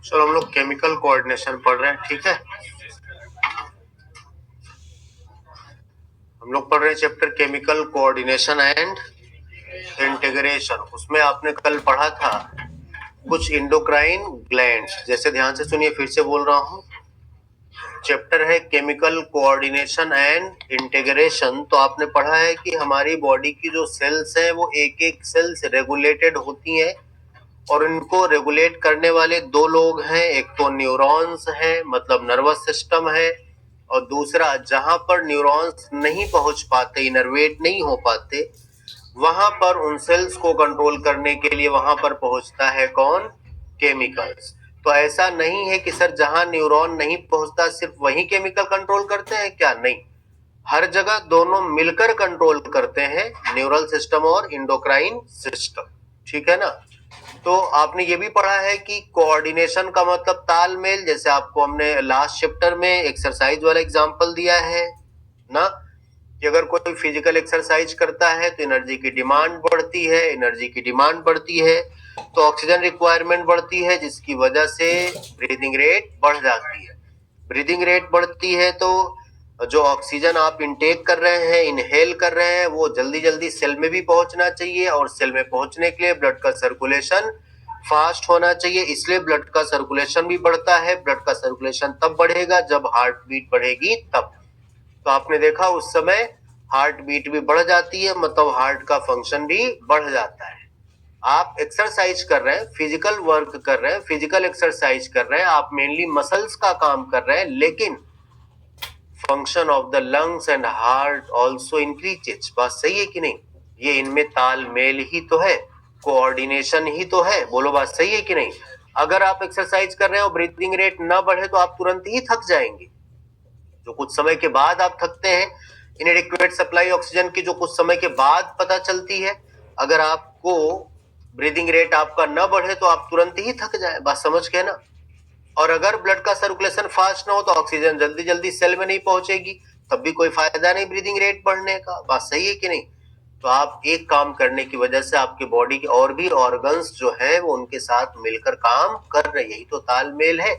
चलो हम लोग केमिकल कोऑर्डिनेशन पढ़ रहे हैं, ठीक है। हम लोग पढ़ रहे हैं chapter chemical coordination and integration. उसमें आपने कल पढ़ा था कुछ इंडोक्राइन ग्लैंड्स। जैसे ध्यान से सुनिए, फिर से बोल रहा हूँ, चैप्टर है केमिकल कोऑर्डिनेशन एंड इंटीग्रेशन। तो आपने पढ़ा है कि हमारी बॉडी की जो सेल्स हैं वो एक एक सेल्स रेगुलेटेड होती हैं और इनको रेगुलेट करने वाले दो लोग हैं। एक तो न्यूरॉन्स हैं, मतलब नर्वस सिस्टम है, और दूसरा जहां पर न्यूरॉन्स नहीं पहुंच पाते, इनर्वेट नहीं हो पाते, वहां पर उन सेल्स को कंट्रोल करने के लिए वहां पर पहुंचता है कौन? केमिकल्स। तो ऐसा नहीं है कि सर जहां न्यूरॉन नहीं पहुंचता सिर्फ वही केमिकल कंट्रोल करते हैं, क्या? नहीं, हर जगह दोनों मिलकर कंट्रोल करते हैं, न्यूरल सिस्टम और इंडोक्राइन सिस्टम, ठीक है ना। तो आपने ये भी पढ़ा है कि कोऑर्डिनेशन का मतलब तालमेल। जैसे आपको हमने लास्ट चैप्टर में एक्सरसाइज वाला एग्जांपल दिया है ना, कि अगर कोई फिजिकल एक्सरसाइज करता है तो एनर्जी की डिमांड बढ़ती है, एनर्जी की डिमांड बढ़ती है तो ऑक्सीजन रिक्वायरमेंट बढ़ती है, जिसकी वजह से ब्रीदिंग रेट बढ़ जाती है। ब्रीदिंग रेट बढ़ती है तो जो ऑक्सीजन आप इनटेक कर रहे हैं, इनहेल कर रहे हैं, वो जल्दी जल्दी सेल में भी पहुंचना चाहिए, और सेल में पहुंचने के लिए ब्लड का सर्कुलेशन फास्ट होना चाहिए, इसलिए ब्लड का सर्कुलेशन भी बढ़ता है। ब्लड का सर्कुलेशन तब बढ़ेगा जब हार्ट बीट बढ़ेगी तब। तो आपने देखा उस समय हार्ट बीट भी बढ़ जाती है, मतलब हार्ट का फंक्शन भी बढ़ जाता है। आप एक्सरसाइज कर रहे हैं, फिजिकल वर्क कर रहे हैं, फिजिकल एक्सरसाइज कर रहे हैं, आप मेनली मसल्स का काम कर रहे हैं, लेकिन function of the lungs and heart also increases. बात सही है कि नहीं? ये इनमें तालमेल ही तो है, कोऑर्डिनेशन ही तो है। बोलो बात सही है कि नहीं? अगर आप एक्सरसाइज कर रहे हैं और ब्रीथिंग रेट ना बढ़े तो आप तुरंत ही थक जाएंगे। जो कुछ समय के बाद आप थकते हैं, इनएडिक्वेट सप्लाई ऑक्सीजन की जो कुछ समय के बाद पता चलती है, अगर आपको ब्रीदिंग रेट आपका न बढ़े तो आप तुरंत ही थक जाए। बात समझ गए ना? और अगर ब्लड का सर्कुलेशन फास्ट ना हो तो ऑक्सीजन जल्दी जल्दी सेल में नहीं पहुंचेगी, तब भी कोई फायदा नहीं ब्रीदिंग रेट बढ़ने का। बात सही है कि नहीं? तो आप एक काम करने की वजह से आपके बॉडी के और भी ऑर्गन्स जो है वो उनके साथ मिलकर काम कर रहे हैं। यही तो तालमेल है,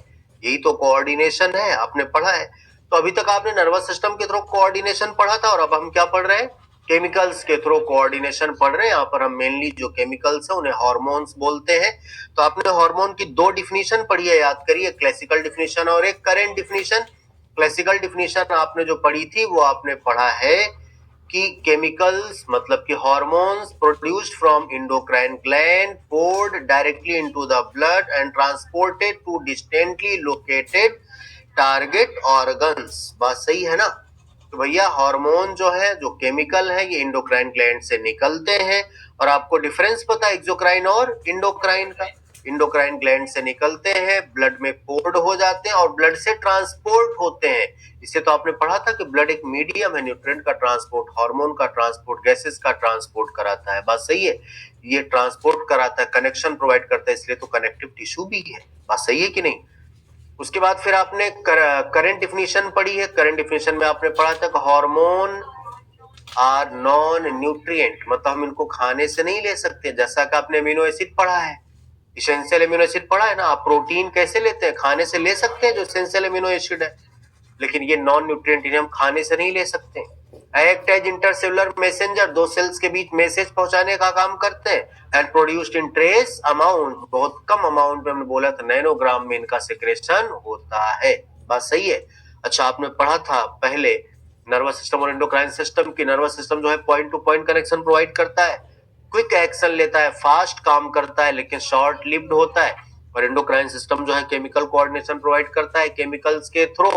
यही तो कोऑर्डिनेशन है। आपने पढ़ा है। तो अभी तक आपने नर्वस सिस्टम के थ्रू कोऑर्डिनेशन पढ़ा था, और अब हम क्या पढ़ रहे हैं? केमिकल्स के थ्रू कोऑर्डिनेशन पढ़ रहे हैं। यहाँ पर हम मेनली जो केमिकल्स हैं उन्हें हार्मोन्स बोलते हैं। तो आपने हार्मोन की दो डिफिनीशन पढ़ी है, याद करिए, क्लासिकल डिफिनीशन और एक करेंट डिफिनीशन। क्लासिकल डिफिनीशन आपने जो पढ़ी थी वो आपने पढ़ा है कि केमिकल्स मतलब कि hormones produced from endocrine gland poured directly into the blood and transported to distantly located target organs. बात सही है ना? तो भैया हार्मोन जो है, जो केमिकल है, ये इंडोक्राइन ग्लैंड से निकलते हैं, और आपको डिफरेंस पता है एक्सोक्राइन और इंडोक्राइन का? इंडोक्राइन ग्लैंड से निकलते हैं, ब्लड में पोर्ड हो जाते हैं और ब्लड से ट्रांसपोर्ट होते हैं। इससे तो आपने पढ़ा था कि ब्लड एक मीडियम है, न्यूट्रिएंट का ट्रांसपोर्ट, हार्मोन का ट्रांसपोर्ट, गैसेस का ट्रांसपोर्ट कराता है। बात सही है? ये ट्रांसपोर्ट कराता है, कनेक्शन प्रोवाइड करता है, इसलिए तो कनेक्टिव टिश्यू भी है। बात सही है कि नहीं? उसके बाद फिर आपने करंट डिफिनीशन पढ़ी है। करंट डिफिनीशन में आपने पढ़ा था कि हार्मोन आर नॉन न्यूट्रिएंट, मतलब हम इनको खाने से नहीं ले सकते। जैसा कि आपने अमीनो एसिड पढ़ा है, इसेंशियल अमीनो एसिड पढ़ा है ना। आप प्रोटीन कैसे लेते हैं? खाने से ले सकते हैं, जो इसेंशियल अमीनो एसिड है, लेकिन ये नॉन न्यूट्रिएंट, इन्हें हम खाने से नहीं ले सकते। एक्ट एज इंटरसेलुलर मैसेंजर, दो सेल्स के बीच मैसेज पहुंचाने का काम करते हैं। And produced in trace amount, बहुत कम अमाउंट में, हमने बोला था नैनोग्राम में इनका सिक्रेशन होता है। बात सही है? अच्छा, आपने पढ़ा था पहले नर्वस सिस्टम और एंडोक्राइन सिस्टम की। नर्वस सिस्टम जो है point two point connection provide करता है, क्विक एक्शन लेता है, फास्ट काम करता है, लेकिन शॉर्ट लिव्ड होता है। और एंडोक्राइन सिस्टम जो है केमिकल कोऑर्डिनेशन प्रोवाइड करता है केमिकल्स के थ्रू,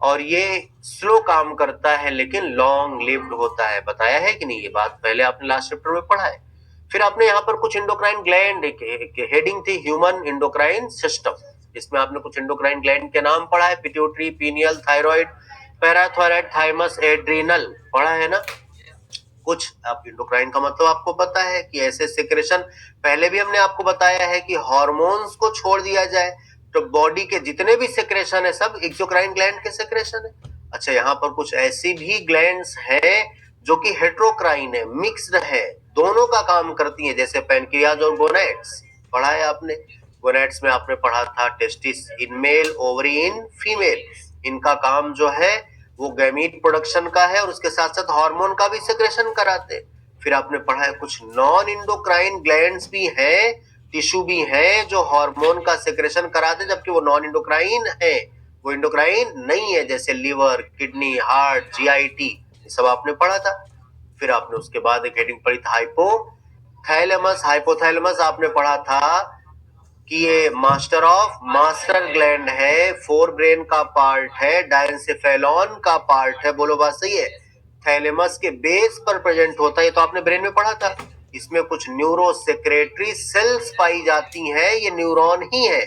और ये स्लो काम करता है लेकिन लॉन्ग लिव्ड होता है। बताया है कि नहीं? ये बात पहले आपने लास्ट चैप्टर में पढ़ा है। फिर आपने यहाँ पर कुछ इंडोक्राइन ग्लैंड की हेडिंग थी, ह्यूमन इंडोक्राइन सिस्टम। इसमें आपने कुछ इंडोक्राइन ग्लैंड के नाम पढ़ा है, pituitary, pineal, thyroid, parathyroid, thymus, adrenal, पढ़ा है ना कुछ? आप इंडोक्राइन का मतलब आपको पता है कि ऐसे सिक्रेशन, पहले भी हमने आपको बताया है कि हार्मोन्स को छोड़ दिया जाए तो बॉडी के जितने भी सिक्रेशन है सब एक्सोक्राइन ग्लैंड के सिक्रेशन है। अच्छा, यहाँ पर कुछ ऐसी भी ग्लैंड्स हैं जो कि हेट्रोक्राइन है, मिक्स्ड है, दोनों का काम करती हैं, जैसे पैनक्रियाज और गोनैड्स पढ़ा है आपने। गोनैड्स में आपने पढ़ा था testis in male, ovary in female. इनका काम जो है वो गैमीट प्रोडक्शन का है और उसके साथ साथ हार्मोन का भी सेक्रेशन कराते हैं। फिर आपने पढ़ा है कुछ नॉन इंडोक्राइन ग्लैंड्स भी हैं, टिश्यू भी हैं जो हार्मोन का सेक्रेशन कराते, जबकि वो नॉन इंडोक्राइन है, वो इंडोक्राइन नहीं है, जैसे लिवर, किडनी, हार्ट, जीआईटी, ये सब आपने पढ़ा था। फिर आपने उसके बाद एक हेडिंग पढ़ी था हाइपोथैलेमस। हाइपोथैलेमस आपने पढ़ा था कि ये मास्टर ग्लैंड है, फोर ब्रेन का पार्ट है, डायंसेफेलॉन का पार्ट है, बोलो बात सही है, थैलेमस के बेस पर प्रेजेंट होता है, ये तो आपने ब्रेन में पढ़ा था। इसमें कुछ न्यूरो सेक्रेटरी सेल्स पाई जाती हैं, ये न्यूरॉन ही है,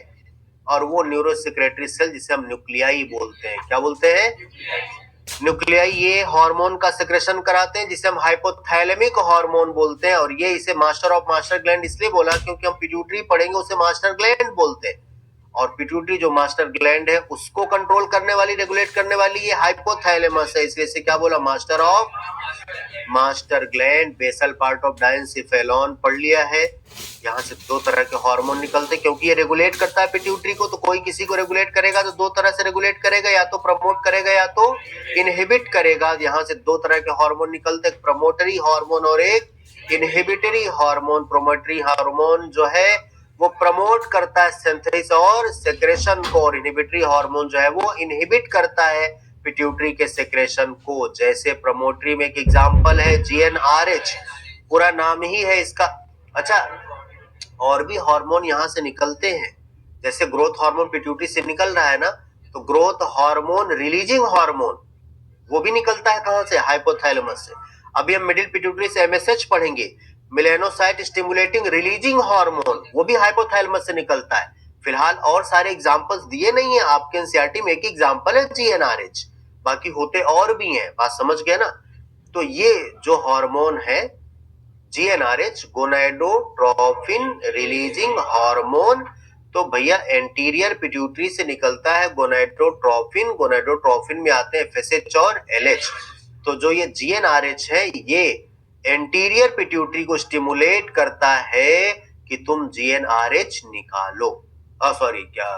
और वो न्यूरो सेक्रेटरी सेल जिसे हम न्यूक्लियाई बोलते हैं, क्या बोलते हैं, न्यूक्लियाई, ये हार्मोन का सेक्रेशन कराते हैं जिसे हम हाइपोथैलेमिक हार्मोन बोलते हैं। और ये इसे मास्टर ग्लैंड इसलिए बोला क्योंकि हम पिट्यूटरी पढ़ेंगे उसे मास्टर ग्लैंड बोलते हैं, और पिट्यूटरी जो मास्टर ग्लैंड है उसको कंट्रोल करने वाली, रेगुलेट करने वाली ये हाइपोथैलेमस है, इसलिए इसे क्या बोला, master gland. Basal part of diencephalon पढ़ लिया है। यहाँ से दो तरह के हार्मोन निकलते क्योंकि ये रेगुलेट करता है पिट्यूटरी को, तो कोई किसी को रेगुलेट करेगा तो दो तरह से रेगुलेट करेगा, या तो प्रमोट करेगा या तो इनहिबिट करेगा। यहाँ से दो तरह के हार्मोन निकलते, एक प्रमोटरी हार्मोन और एक इनहिबिटरी हार्मोन। प्रोमोटरी हार्मोन जो है वो प्रमोट करता है सिंथेसिस और सेक्रेशन को, और इनहिबिटरी हार्मोन जो है वो इनहिबिट करता है पिट्यूटरी के सेक्रेशन को। जैसे प्रमोटरी में एक एग्जांपल है GnRH, पूरा नाम ही है इसका। अच्छा, और भी हार्मोन यहाँ से निकलते हैं, जैसे ग्रोथ हार्मोन पिट्यूटरी से निकल रहा है ना, तो ग्रोथ हार्मोन रिलीजिंग हार्मोन वो भी निकलता है कहां से, हाइपोथैलेमस से। अभी हम मिडिल पिट्यूटरी से MSH पढ़ेंगे, मेलानोसाइट स्टिमुलेटिंग रिलीजिंग हार्मोन, वो भी हाइपोथैलेमस से निकलता है। फिलहाल और सारे एग्जांपल्स दिए नहीं है आपके एनसीईआरटी में, एक एग्जांपल है GnRH, बाकी होते और भी हैं, बात समझ गए ना। तो ये जो हार्मोन है GnRH, गोनाडोट्रोफिन रिलीजिंग हार्मोन, तो भैया एंटीरियर पिट्यूटरी से निकलता है गोनाडोट्रोफिन। गोनाडोट्रोफिन में आते हैं FSH और LH। तो जो ये GnRH है ये एंटीरियर पिट्यूटरी को स्टिमुलेट करता है कि तुम GnRH निकालो, सॉरी क्या,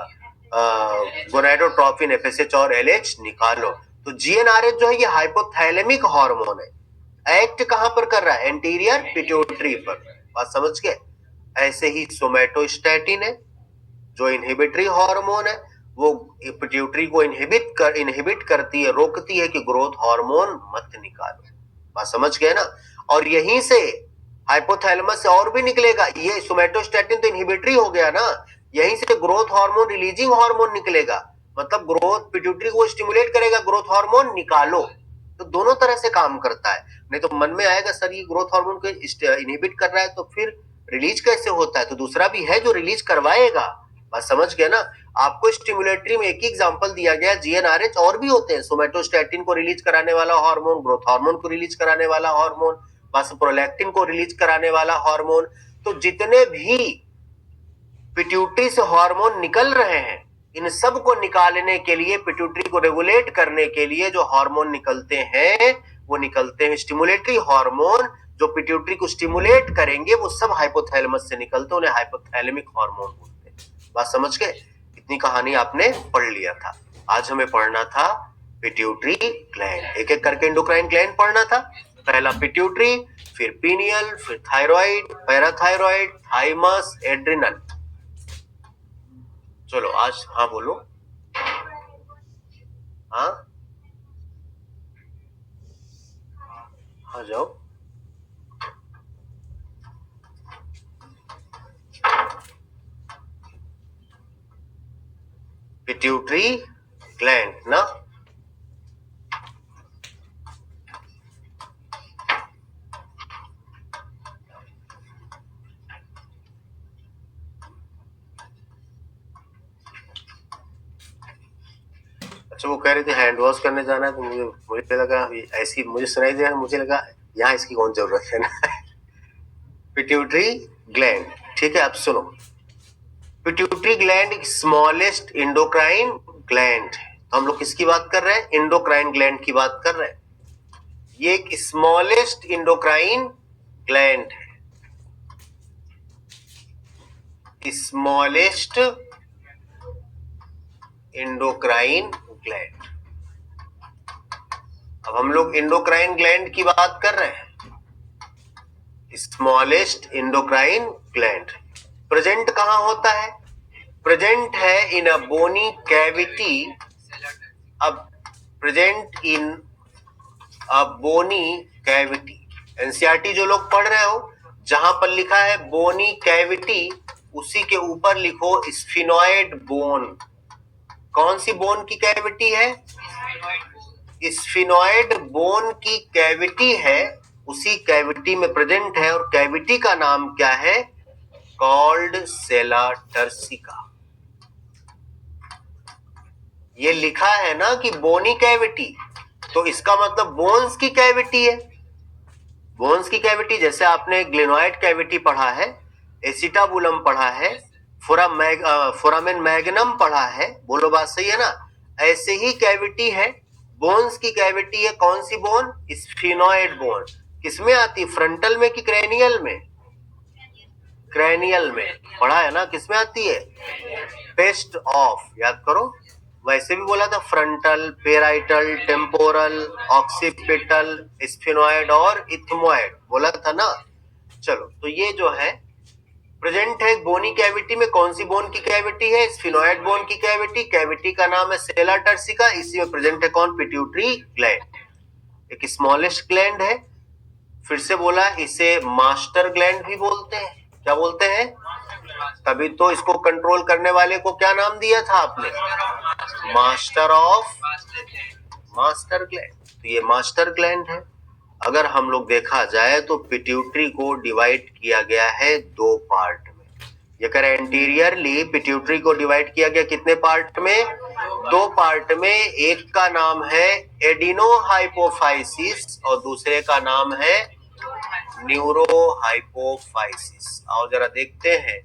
गोनाडोट्रोफिन, FSH और LH निकालो। तो GnRH जो है ये हाइपोथैलेमिक हार्मोन है, एक्ट कहां पर कर रहा है, एंटीरियर पिट्यूटरी पर, बात समझ गए। ऐसे ही सोमैटोस्टैटिन है जो इनहिबिटरी हार्मोन है, वो पिट्यूटरी को इनहिबिट करती है, रोकती है कि ग्रोथ हार्मोन मत निकालो, बात समझ गए ना। और यहीं से हाइपोथैलेमस से और भी निकलेगा, ये सोमैटोस्टैटिन तो इनहिबिटरी हो गया ना, यहीं से ग्रोथ हार्मोन रिलीजिंग हार्मोन निकलेगा, मतलब ग्रोथ पिट्यूटरी को स्टिमुलेट करेगा, ग्रोथ हार्मोन निकालो। तो दोनों तरह से काम करता है। नहीं तो मन में आएगा सर ये ग्रोथ हार्मोन को इनहिबिट कर रहा है तो फिर रिलीज कैसे होता है, तो दूसरा भी है जो रिलीज करवाएगा, बात समझ गए ना। आपको स्टिमुलेटरी में एक ही एग्जांपल दिया गया GnRH, और भी होते हैं, सोमैटोस्टैटिन को रिलीज कराने वाला हार्मोन, ग्रोथ हार्मोन को रिलीज कराने वाला हार्मोन, प्रोलैक्टिन को रिलीज कराने वाला हार्मोन। तो जितने भी पिट्यूटरी से हार्मोन निकल रहे हैं, इन सब को निकालने के लिए, पिट्यूटरी को रेगुलेट करने के लिए जो हार्मोन निकलते हैं वो निकलते हैं स्टिमुलेटरी हार्मोन। जो पिट्यूटरी को स्टिमुलेट करेंगे वो सब हाइपोथैलेमस से निकलते हैं, उन्हें हाइपोथैलेमिक हार्मोन बोलते हैं, बात समझ गए। इतनी कहानी आपने पढ़ लिया था। आज हमें पढ़ना था पिट्यूटरी ग्लैंड, एक एक करके इंडोक्राइन ग्लैंड पढ़ना था। पहला पिट्यूटरी, फिर पीनियल, फिर थायराइड, पैराथायराइड, थाइमस, एड्रिनल। चलो आज हाँ बोलो, हाँ हाँ जाओ। पिट्यूटरी ग्लैंड ना, अच्छा वो कह रहे थे हैंड वॉश करने जाना है, तो मुझे लगा ऐसी मुझे सुनाई दिया, मुझे लगा यहाँ इसकी कौन जरूरत है ना। पिट्यूटरी ग्लैंड, ठीक है। अब सुनो, पिट्यूटरी ग्लैंड एक स्मॉलेस्ट इंडोक्राइन ग्लैंड, तो हम लोग किसकी बात कर रहे हैं, इंडोक्राइन ग्लैंड की बात कर रहे हैं। ये एक स्मॉलेस्ट इंडोक्राइन ग्लैंड है, स्मॉलेस्ट इंडोक्राइन ग्लैंड। अब हम लोग इंडोक्राइन ग्लैंड की बात कर रहे हैं। स्मॉलेस्ट इंडोक्राइन ग्लैंड प्रेजेंट कहां होता है? प्रेजेंट है इन अ बोनी कैविटी। अब present in a bony cavity, NCERT जो लोग पढ़ रहे हो, जहां पर लिखा है बोनी कैविटी, उसी के ऊपर लिखो स्फिनॉइड बोन। कौन सी बोन की कैविटी है? स्फिनॉइड बोन की कैविटी है, उसी कैविटी में प्रेजेंट है। और कैविटी का नाम क्या है? कॉल्ड सेला टर्सिका। ये लिखा है ना कि बोनी कैविटी, तो इसका मतलब बोन्स की कैविटी है। बोन्स की कैविटी, जैसे आपने ग्लेनोइड कैविटी पढ़ा है, एसिटाबुलम पढ़ा है, फोरामेन मैग्नम पढ़ा है, बोलो बात सही है ना? ऐसे ही कैविटी है, बोन्स की कैविटी है। कौन सी बोन? Sphenoid bone. किसमें आती? फ्रंटल में कि क्रैनियल में? क्रैनियल में पढ़ा है ना? किसमें आती है? पेस्ट ऑफ, याद करो। वैसे भी बोला था frontal, parietal, temporal, occipital, sphenoid और इथमोइड, बोला था ना। चलो, तो ये जो है प्रेजेंट है बोनी कैविटी में। कौन सी बोन की कैविटी है? स्फिनॉइड बोन की कैविटी। कैविटी का नाम है सेला टर्सिका। इसी में प्रेजेंट है कौन? पिट्यूटरी ग्लैंड, एक स्मॉलेस्ट ग्लैंड है। फिर से बोला, इसे मास्टर ग्लैंड भी बोलते हैं। क्या बोलते हैं? तभी तो इसको कंट्रोल करने वाले को क्या नाम दिया था आपने? Master of master gland. तो ये मास्टर ग्लैंड है। अगर हम लोग देखा जाए तो पिट्यूटरी को डिवाइड किया गया है दो पार्ट में। ये कर एंटीरियरली पिट्यूटरी को डिवाइड किया गया कितने पार्ट में? दो पार्ट में। एक का नाम है एडिनोहाइपोफाइसिस और दूसरे का नाम है न्यूरोहाइपोफाइसिस। आओ जरा देखते हैं।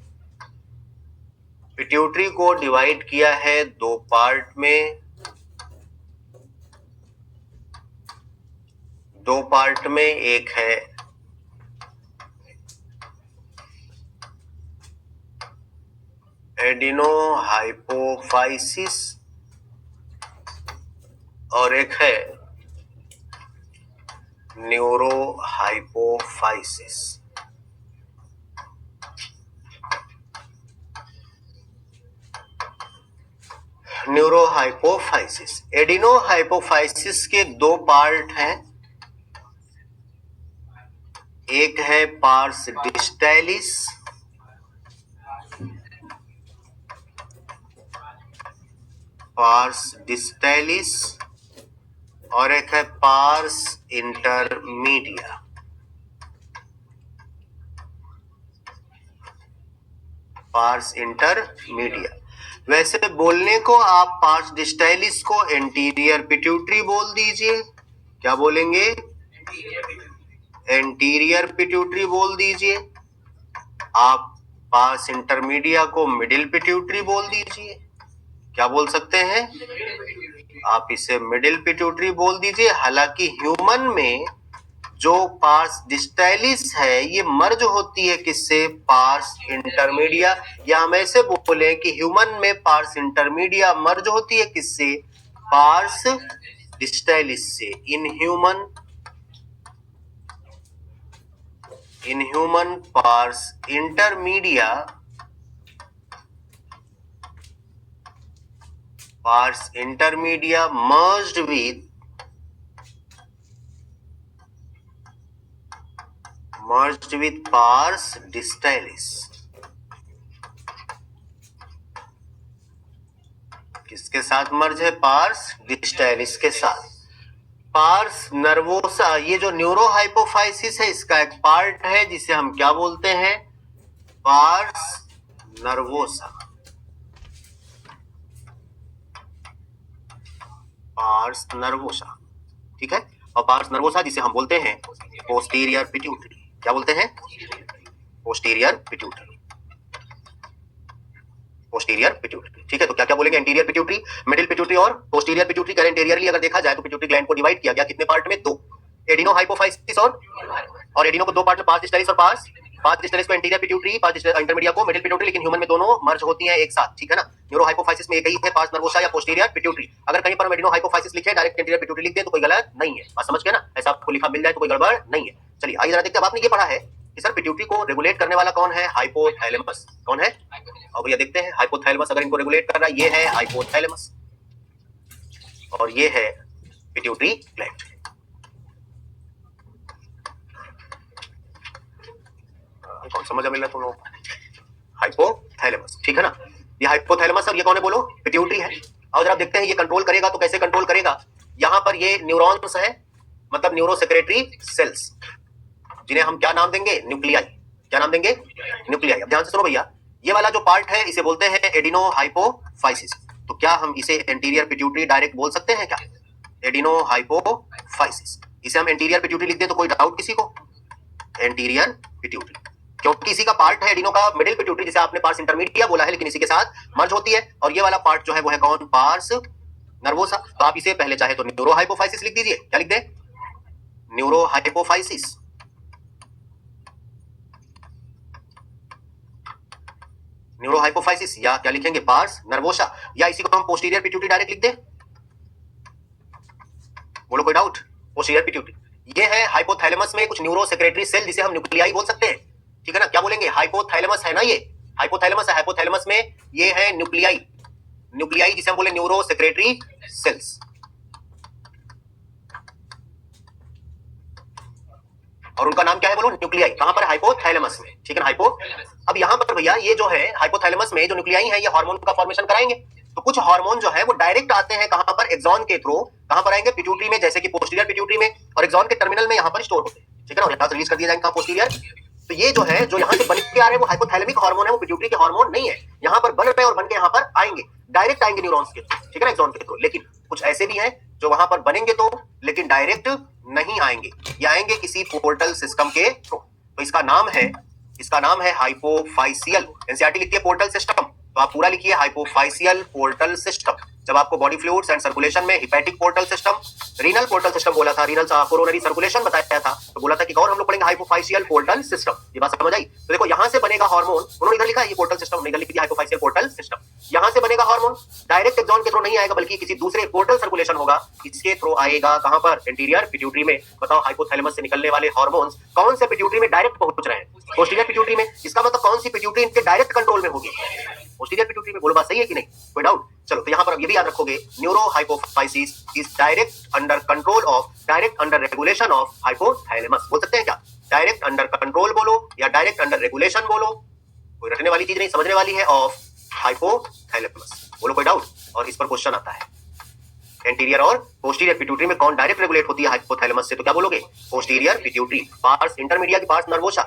पिट्यूटरी को डिवाइड किया है दो पार्ट में। दो पार्ट में, एक है एडिनोहाइपोफाइसिस और एक है न्यूरोहाइपोफाइसिस। न्यूरोहाइपोफाइसिस, एडिनोहाइपोफाइसिस के दो पार्ट हैं। एक है पार्स डिस्टैलिस, पार्स डिस्टैलिस, और एक है पार्स इंटरमीडिया। Parse intermedia. वैसे बोलने को आप पार्स डिस्टैलिस को एंटीरियर पिट्यूटरी बोल दीजिए। क्या बोलेंगे? एंटीरियर पिट्यूटरी बोल दीजिए। आप पार्स इंटरमीडिया को मिडिल पिट्यूटरी बोल दीजिए। क्या बोल सकते हैं? आप इसे मिडिल पिट्यूटरी बोल दीजिए। हालांकि ह्यूमन में जो पार्स डिस्टैलिस है ये मर्ज होती है किससे? Parse intermedia. या हम ऐसे बोले कि ह्यूमन में पार्स इंटरमीडिया मर्ज होती है किससे? पार्स डिस्टैलिस से। In human parse intermedia merged with pars distalis। किसके साथ मर्ज है? पार्स डिस्टैलिस के साथ। पार्स नर्वोसा, ये जो न्यूरोहाइपोफाइसिस है इसका एक पार्ट है जिसे हम क्या बोलते हैं? Parse nervosa. पार्स नर्वोसा, ठीक है। और पार्स नर्वोसा जिसे हम बोलते हैं पोस्टीरियर पिट्यूटरी। क्या बोलते हैं? Posterior pituitary. पोस्टीरियर पिट्यूटरी, ठीक है। तो क्या क्या बोलेंगे? एंटीरियर पिट्यूटरी, मिडिल पिट्यूटरी और पोस्टीरियर पिट्यूटरी। करें एंटीरियरली अगर देखा जाए तो पिट्यूटरी ग्लैंड को डिवाइड किया गया कितने पार्ट में? दो, एडिनोहाइपोफाइसिस और एडिनो को दो पार्ट में, पार्स डिस्टैलिस और पार्स 5 डिस्टल को एंटीरियर पिट्यूटरी, 5 डिस्टल इंटरमीडिया को मिडिल पिट्यूटरी, लेकिन ह्यूमन में दोनों मर्ज होती हैं एक साथ, ठीक है ना। न्यूरो हाइपोफाइसिस में एक ही है, पार्स नर्वोसा या पोस्टीरियर पिट्यूटरी। अगर कहीं पर हम एडिनो हाइपोफाइसिस लिखे डायरेक्ट एंटीरियर पिट्यूटरी लिख दे तो कोई गलत नहीं है, बात समझ गए ना। ऐसा आपको लिखा मिल जाए तो कोई गड़बड़ नहीं है। चलिए आइए जरा देखते हैं। अब आपने ये पढ़ा है कि सर पिट्यूटरी को रेगुलेट करने वाला कौन है? हाइपोथैलेमस। कौन है? और भैया देखते हैं हाइपोथैलेमस अगर इनको रेगुलेट कर रहा है, ये है हाइपोथैलेमस और ये है पिट्यूटरी ग्लैंड। कौन समझ मिल रहा है तुम लोग? हाइपोथैलेमस, ठीक है ना। ये हाइपोथैलेमस और ये कौन है बोलो? पिट्यूटरी है। और जरा देखते हैं ये कंट्रोल करेगा तो कैसे कंट्रोल करेगा। यहाँ पर ये न्यूरॉन्स है, मतलब न्यूरो सेक्रेटरी सेल्स, जिन्हें हम क्या नाम देंगे? न्यूक्लियाई। क्या नाम देंगे? न्यूक्लियाई। अब ध्यान से सुनो भैया, ये वाला जो पार्ट है इसे बोलते हैं एडिनो हाइपोफाइसिस। तो क्या हम इसे एंटीरियर पिट्यूटरी डायरेक्ट बोल सकते हैं क्या? एडिनो हाइपोफाइसिस, इसे हम एंटीरियर पिट्यूटरी लिख दे तो कोई डाउट किसी को? एंटीरियर पिट्यूटरी, क्योंकि इसी का पार्ट है एडिनो का मिडिल पिट्यूटरी, जिसे आपने पार्स इंटरमीडिया बोला है, लेकिन इसी के साथ मर्ज होती है। और ये वाला पार्ट जो है वो है कौन? Pars nervosa. तो आप इसे पहले चाहे तो न्यूरो हाइपोफाइसिस लिख दीजिए। क्या लिख दे? Neuro hypophysis. न्यूरो हाइपोफाइसिस, या क्या लिखेंगे? Pars nervosa. या इसी को हम पोस्टीरियर पिट्यूटरी डायरेक्ट लिख दे? बोलो कोई डाउट? पोस्टीरियर पिट्यूटरी ये है हाइपोथैलेमस में कुछ न्यूरो सेक्रेटरी सेल, जिसे हम न्यूक्लियाई बोल सकते हैं, ठीक है ना। क्या बोलेंगे? हाइपोथैलेमस है ना, ये हाइपोथैलेमस है। हाइपोथैलेमस में ये है न्यूक्लियाई, न्यूक्लियाई जिसे हम बोले न्यूरो सेक्रेटरी सेल्स। और उनका नाम क्या है बोलो? न्यूक्लियाई। कहां पर? हाइपोथैलेमस में, ठीक है ना। हाइपो अब यहां पर भैया ये जो है हाइपोथैलेमस में जो न्यूक्लियाई है, ये हार्मोन का फॉर्मेशन कराएंगे। तो कुछ हार्मोन जो है वो डायरेक्ट आते हैं कहां पर? एक्सॉन के थ्रू। कहां पर आएंगे? पिट्यूटरी में, जैसे कि पोस्टीरियर पिट्यूटरी में, और एक्सॉन के टर्मिनल में यहां पर स्टोर होते हैं, ठीक है ना। और यहां से रिलीज कर दिया जाएगा पोस्टीरियर। तो ये जो है, जो यहाँ से बन के आ रहे हैं वो हाइपोथैलेमिक हार्मोन है, वो पिट्यूटरी के हार्मोन नहीं है। यहाँ पर बन रहे और बन के यहाँ पर आएंगे, डायरेक्ट आएंगे न्यूरॉन्स के थ्रू, ठीक है ना, एक्सॉन के थ्रू। लेकिन कुछ ऐसे भी हैं जो वहां पर बनेंगे तो, लेकिन डायरेक्ट नहीं आएंगे, ये आएंगे किसी पोर्टल सिस्टम के थ्रू। तो इसका नाम है हाइपोफाइसियल। एनसीईआरटी लिखती है पोर्टल सिस्टम, तो आप पूरा लिखिए हाइपोफाइसियल पोर्टल सिस्टम। जब आपको बॉडी फ्लूइड्स एंड सर्कुलेशन में hepatic portal system, renal portal system बोला था, रीनल कोरोनरी सर्कुलेशन बताया था, तो बोला था कि और हम लोग पढ़ेंगे हाइपोफाइसियल पोर्टल सिस्टम। ये बात समझ आई? तो देखो यहां से बनेगा हार्मोन, उन्होंने इधर लिखा है ये पोर्टल सिस्टम, इधर लिख दिया हाइपोफाइसियल पोर्टल सिस्टम। यहां से बनेगा हार्मोन, डायरेक्ट एक्सॉन के थ्रू नहीं आएगा, बल्कि किसी दूसरे पोर्टल सर्कुलेशन होगा, इसके थ्रू आएगा। कहां पर? एंटीरियर पिट्यूटरी में। बताओ हाइपोथैलेमस से निकलने वाले हार्मोन्स कौन से पिट्यूटरी में डायरेक्ट पहुंच रहे हैं? पोस्टीरियर पिट्यूटरी में। इसका मतलब कौन सी पिट्यूटरी इनके डायरेक्ट कंट्रोल में होगी? पोस्टीरियर पिट्यूटरी में। बोलो बात सही है कि नहीं? कोई डाउट? चलो तो यहाँ पर अब ये भी याद रखोगे, neuro hypophysis is direct under control of, direct under regulation of hypothalamus. बोल सकते हैं क्या? डायरेक्ट अंडर कंट्रोल बोलो या डायरेक्ट अंडर रेगुलेशन बोलो, कोई रटने वाली चीज नहीं, समझने वाली है, ऑफ हाइपोथैलेमस। बोलो कोई डाउट? और इस पर क्वेश्चन आता है एंटीरियर और पोस्टीरियर पिट्यूटरी में कौन डायरेक्ट रेगुलेट होती है हाइपोथैलेमस से? तो क्या बोलोगे? Posterior pituitary. पार्स इंटरमीडिया की पार्स नर्वोसा,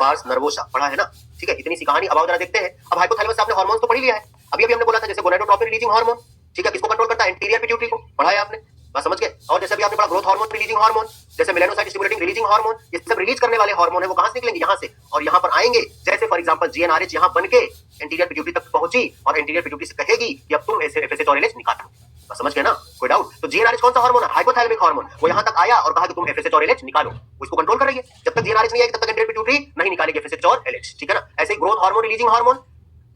पार्स नर्वोसा पढ़ा है ना, ठीक है। इतनी सी कहानी। अब आओ जरा देखते हैं। अब हाइपोथैलेमस से आपने हार्मोन्स तो पढ़ लिया है। अभी हमने बोला था जैसे गोनाडोट्रोपिन रिलीजिंग हार्मोन, ठीक है, किसको कंट्रोल करता है? एंटीरियर पिट्यूटरी को। पढ़ा है आपने, बात समझ गए। और जैसे भी आपने पढ़ा ग्रोथ हार्मोन रिलीजिंग हार्मोन, जैसे मेलानोसाइट स्टिमुलेटिंग रिलीजिंग हार्मोन, ये सब रिलीज करने वाले हार्मोन है, वो कहां से निकलेंगे? यहाँ से, और यहाँ पर आएंगे। जैसे फॉर एग्जांपल जीएनआरएच यहाँ बन के एंटीरियर पिट्यूटरी तक पहुंची और एंटीरियर पिट्यूटरी से कहेगी कि अब तुम एफएसएच और एलएच निकालो। समझ गए ना? कोई डाउट? तो जीएनआरएच कौन सा हार्मोन है? Hypothalamic hormone. वो यहाँ तक आया और कहा कि तुम एफएसएच और एलएच निकालो, वो इसको कंट्रोल कर रही है। जब तक जीएनआरएच नहीं आएगी तब तक एंटीरियर पिट्यूटरी नहीं निकालेगी एफएसएच और एलएच, ठीक है ना। ऐसे ही ग्रोथ हार्मोन रिलीजिंग हार्मोन,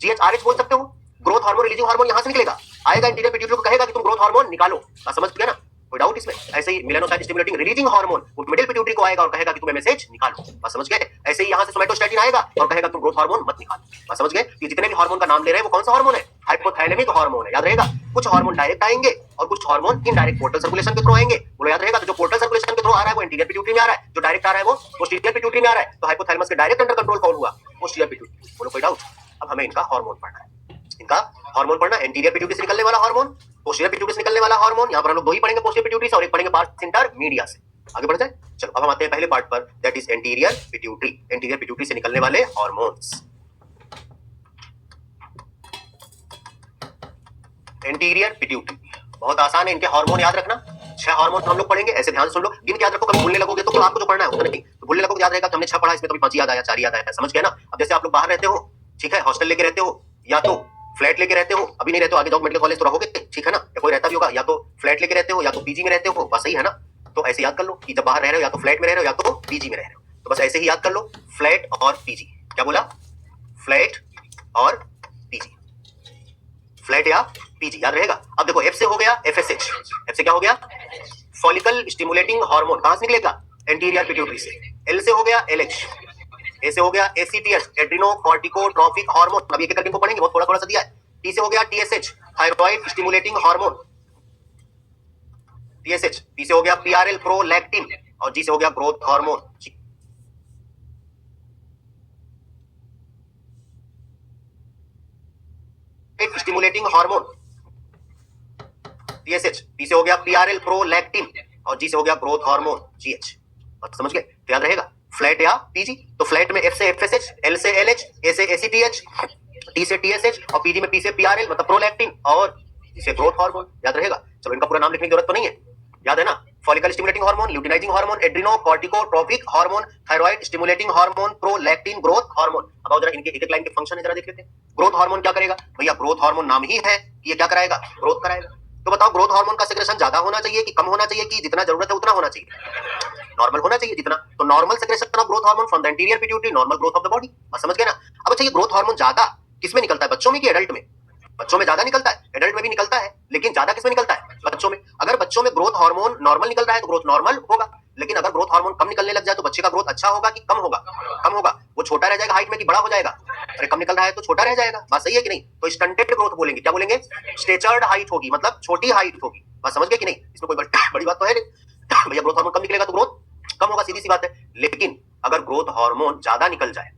जीएचआरएच बोल सकते हो। ग्रोथ हार्मोन रिलीजिंग हार्मोन यहाँ से निकलेगा, आएगा एंटीरियर पिट्यूटरी को कहेगा कि तुम ग्रोथ हार्मोन निकालो। समझ गए ना? कोई डाउट इसमें? ऐसे ही मेलानोसाइट स्टिमुलेटिंग रिलीजिंग हार्मोन वो मिडिल पिट्यूटरी को आएगा और कहेगा कि तुम एमएसएच निकालो। बात समझ गए? ऐसे ही यहाँ से सोमैटोस्टैटिन आएगा और कहेगा तुम ग्रोथ हार्मोन मत निकालो। बात समझ गए? कि जितने भी हार्मोन का नाम ले रहे हैं वो कौन सा हार्मोन है? हाइपोथैलेमिक हार्मोन है, याद रहेगा। कुछ हार्मोन डायरेक्ट आएंगे और कुछ हार्मोन इनडायरेक्ट पोर्टल सर्कुलेशन के थ्रू आएंगे। बोलो याद रहेगा। तो जो पोर्टल सर्कुलेशन के थ्रू आ रहा है वो एंटीरियर पिट्यूटरी में आ रहा है, जो डायरेक्ट आ रहा है वो पोस्टीरियर पिट्यूटरी में आ रहा है। तो हाइपोथैलेमस के डायरेक्ट अंडर कंट्रोल कौन हुआ? Posterior pituitary. बोलो कोई डाउट? अब हमें इनका हार्मोन पढ़ना है, इनका हार्मोन पढ़ना। एंटीरियर पिट्यूटरी से निकलने वाला हार्मोन, पोस्टीरियर पिट्यूटरी से निकलने वाला हार्मोन। यहाँ पर हम लोग दो ही पढ़ेंगे, पोस्टीरियर पिट्यूटरी से और एक पढ़ेंगे पार्स इंटरमीडिया से। आगे बढ़ जाए। चलो अब हम आते हैं पहले पार्ट पर, that is anterior pituitary. Anterior pituitary से निकलने वाले हार्मोन्स। एंटीरियर पिट्यूटरी बहुत आसान है, इनके हार्मोन याद रखना। 6 हार्मोन हम लोग पढ़ेंगे, ऐसे ध्यान सुन लो, गिन के याद रखो। कभी भूलने लगोगे तो आपको जो पढ़ना है उतना नहीं, तो भूलने लगोगे याद रहेगा कि हमने 6 पढ़ा, इसमें कभी 5 याद आया, 4 याद आया। समझ गए ना? अब जैसे आप लोग बाहर रहते हो, ठीक है, हॉस्टल लेके रहते हो या तो फ्लैट लेके रहते हो, अभी नहीं रहते हो, आगे जाओ मेडिकल कॉलेज तो रहोगे, ठीक है ना, या कोई रहता भी होगा, या तो फ्लैट लेके रहते हो या तो पीजी में रहते हो, बस सही है ना। तो ऐसे याद कर लो कि जब बाहर रह रहे हो या तो फ्लैट में रह रहे हो या तो पीजी में रह रहे हो। तो बस ऐसे ही याद कर लो, फ्लैट और पीजी। क्या बोला? फ्लैट और पीजी, फ्लैट या पीजी, याद रहेगा। अब देखो एफ से हो गया एफएसएच, एफ से क्या हो गया? फॉलिकल स्टिमुलेटिंग हार्मोन, कहां से निकलेगा? एंटीरियर पिट्यूटरी से। एल से हो गया एलएच, ए से हो गया एसीटीएच, एड्रिनो कॉर्टिकोट्रोपिक हार्मोन, अभी एक एक करके इनको पढ़ेंगे, बहुत थोड़ा थोड़ा सा दिया है। टी से हो गया TSH, thyroid stimulating hormone, TSH. P से हो गया पीआरएल, प्रोलैक्टिन, और जी से हो गया growth hormone, stimulating hormone, TSH. P से हो गया पीआरएल, प्रोलैक्टिन, और जी से हो गया ग्रोथ हार्मोन, जीएच। समझ गए? तो याद रहेगा फ्लैट या पीजी। तो फ्लैट में एफ से एफएसएच, एल से एलएच, ए से एसीटीएच, टी से टीएसएच, और पीजी में पी से पीआरएल मतलब प्रोलैक्टिन, और जी से ग्रोथ हार्मोन, याद रहेगा। चलो इनका पूरा नाम लिखने की जरूरत तो नहीं है, याद है ना? Follicle stimulating hormone, luteinizing hormone, adreno corticotropic hormone, thyroid stimulating hormone, prolactin, growth hormone. अब आओ जरा इनके एक एक लाइन के फंक्शन है जरा देख लेते हैं। ग्रोथ हार्मोन क्या करेगा भैया? ग्रोथ हार्मोन नाम ही है, ये क्या कराएगा? ग्रोथ कराएगा। तो बताओ ग्रोथ हार्मोन का सेक्रेशन ज्यादा होना चाहिए कि कम होना चाहिए, कि जितना जरूरत है उतना होना चाहिए? नॉर्मल होना चाहिए जितना। तो normal secretion of growth hormone from the anterior pituitary, normal growth of the body. बस समझ गए ना? अब अच्छा ये ग्रोथ हार्मोन ज्यादा किसमें निकलता है, बच्चों में कि एडल्ट में? बच्चों में ज्यादा निकलता है, एडल्ट में भी निकलता है, लेकिन ज्यादा किसमें निकलता है? बच्चों में। अगर बच्चों में ग्रोथ हार्मोन नॉर्मल निकल रहा है तो ग्रोथ नॉर्मल होगा, लेकिन अगर ग्रोथ हार्मोन कम निकलने लग जाए तो बच्चे का ग्रोथ अच्छा होगा कि कम होगा? कम होगा। वो छोटा रह जाएगा हाइट में कि बड़ा हो जाएगा? अरे कम निकल रहा है तो छोटा रह जाएगा, बात सही है कि नहीं? तो स्टंटेड ग्रोथ बोलेंगे, क्या बोलेंगे? स्टेचर्ड हाइट होगी, मतलब छोटी हाइट होगी। बात समझ गए कि नहीं? इसमें कोई बड़ी बात तो है नहीं। भैया ग्रोथ हार्मोन कम निकलेगा तो ग्रोथ कम होगा, सीधी सी बात है। लेकिन अगर ग्रोथ हार्मोन ज्यादा निकल जाए,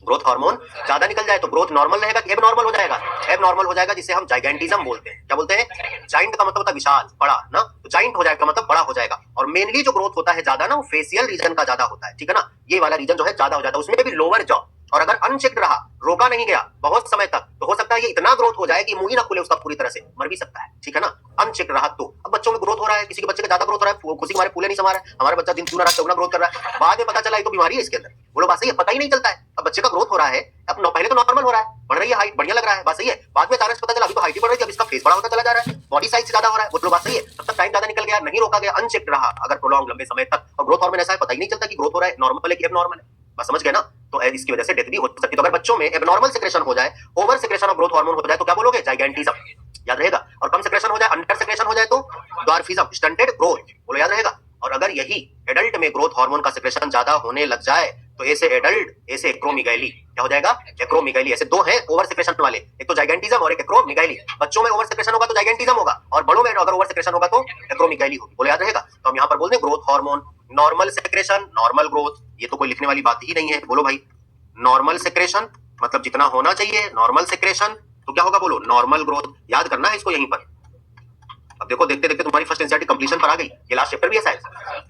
ग्रोथ हार्मोन ज्यादा निकल जाए तो ग्रोथ नॉर्मल रहेगा कि एबनॉर्मल हो जाएगा? एबनॉर्मल हो जाएगा, जिसे हम जाइगेंटिज्म बोलते हैं। क्या बोलते हैं? जाइंट का मतलब होता है विशाल, बड़ा ना, तो जाइंट हो जाएगा मतलब बड़ा हो जाएगा। और मेनली जो ग्रोथ होता है ज्यादा ना, वो फेशियल रीजन का ज्यादा होता है, ठीक है ना? ये वाला रीजन जो है ज्यादा हो जाता है, उसमें भी लोअर जॉ। और अगर अनचेक्ड रहा, रोका नहीं गया बहुत समय तक, तो हो सकता है ये इतना ग्रोथ हो जाए कि मुंह ही ना खुले उसका पूरी तरह से, मर भी सकता है, ठीक है ना? अनचेक्ड रहा तो। अब बच्चों में ग्रोथ हो रहा है, किसी के बच्चे का ज्यादा ग्रोथ हो रहा है, खुशी हमारे फूले नहीं समा रहा है, हमारा बच्चा दिन चुना चौगुना ग्रोथ कर रहा है, बाद में पता चला ये तो बीमारी है इसके अंदर। बोलो बात सही है? पता ही नहीं चलता है। अब बच्चे का ग्रोथ हो रहा है, अब पहले तो नॉर्मल हो रहा है, बढ़ रही है हाइट, बढ़िया लग रहा है, बात सही है। बाद में अचानक पता चला अभी तो हाइट ही बढ़ रही है, अब इसका फेस बड़ा होता चला जा रहा है, बॉडी साइज ज्यादा हो रहा है। बोलो बात सही है? तब तक टाइम ज्यादा निकल गया, नहीं रोका गया, अनचेक्ड रहा अगर प्रोलॉन्ग लंबे समय तक, और ग्रोथ हार्मोन ऐसा है पता ही नहीं चलता कि ग्रोथ हो रहा है, नॉर्मल है कि एबनॉर्मल है। बस समझ गए ना? तो इसकी वजह से डेथ भी हो सकती है। तो अगर बच्चों में एबनॉर्मल सेक्रेशन हो जाए, over secretion of growth hormone हो जाए तो क्या बोलोगे? जाइगेंटिज्म, याद रहेगा। और कम सेक्रेशन हो जाए, अंडर सेक्रेशन हो जाए तो ड्वार्फिज्म, स्टंटेड ग्रोथ, बोलो याद रहेगा। और अगर यही एडल्ट में ग्रोथ हार्मोन का सेक्रेशन ज्यादा होने लग जाए तो ऐसे एडल्ट, ऐसे एक्रोमेगाली, क्या हो जाएगा? एक्रोमेगाली। ऐसे दो हैं ओवर सेक्रेशन वाले, एक तो जाइगेंटिज्म और एक एक्रोमेगाली। बच्चों में ओवर सेक्रेशन होगा तो जाइगेंटिज्म होगा, और बड़ों में अगर ओवर सेक्रेशन होगा तो एक्रोमेगाली होगी, बोलो याद रहेगा। तो हम यहाँ पर बोलते हैं growth hormone, normal secretion, normal growth, ये तो कोई लिखने वाली बात ही नहीं है। बोलो भाई, नॉर्मल सेक्रेशन मतलब जितना होना चाहिए नॉर्मल सेक्रेशन, तो क्या होगा? बोलो नॉर्मल ग्रोथ। याद करना है इसको यहीं पर। अब देखो देखते देखते तुम्हारी फर्स्ट एनसीईआरटी कंप्लीशन पर आ गई। ये लास्ट चैप्टर भी है शायद,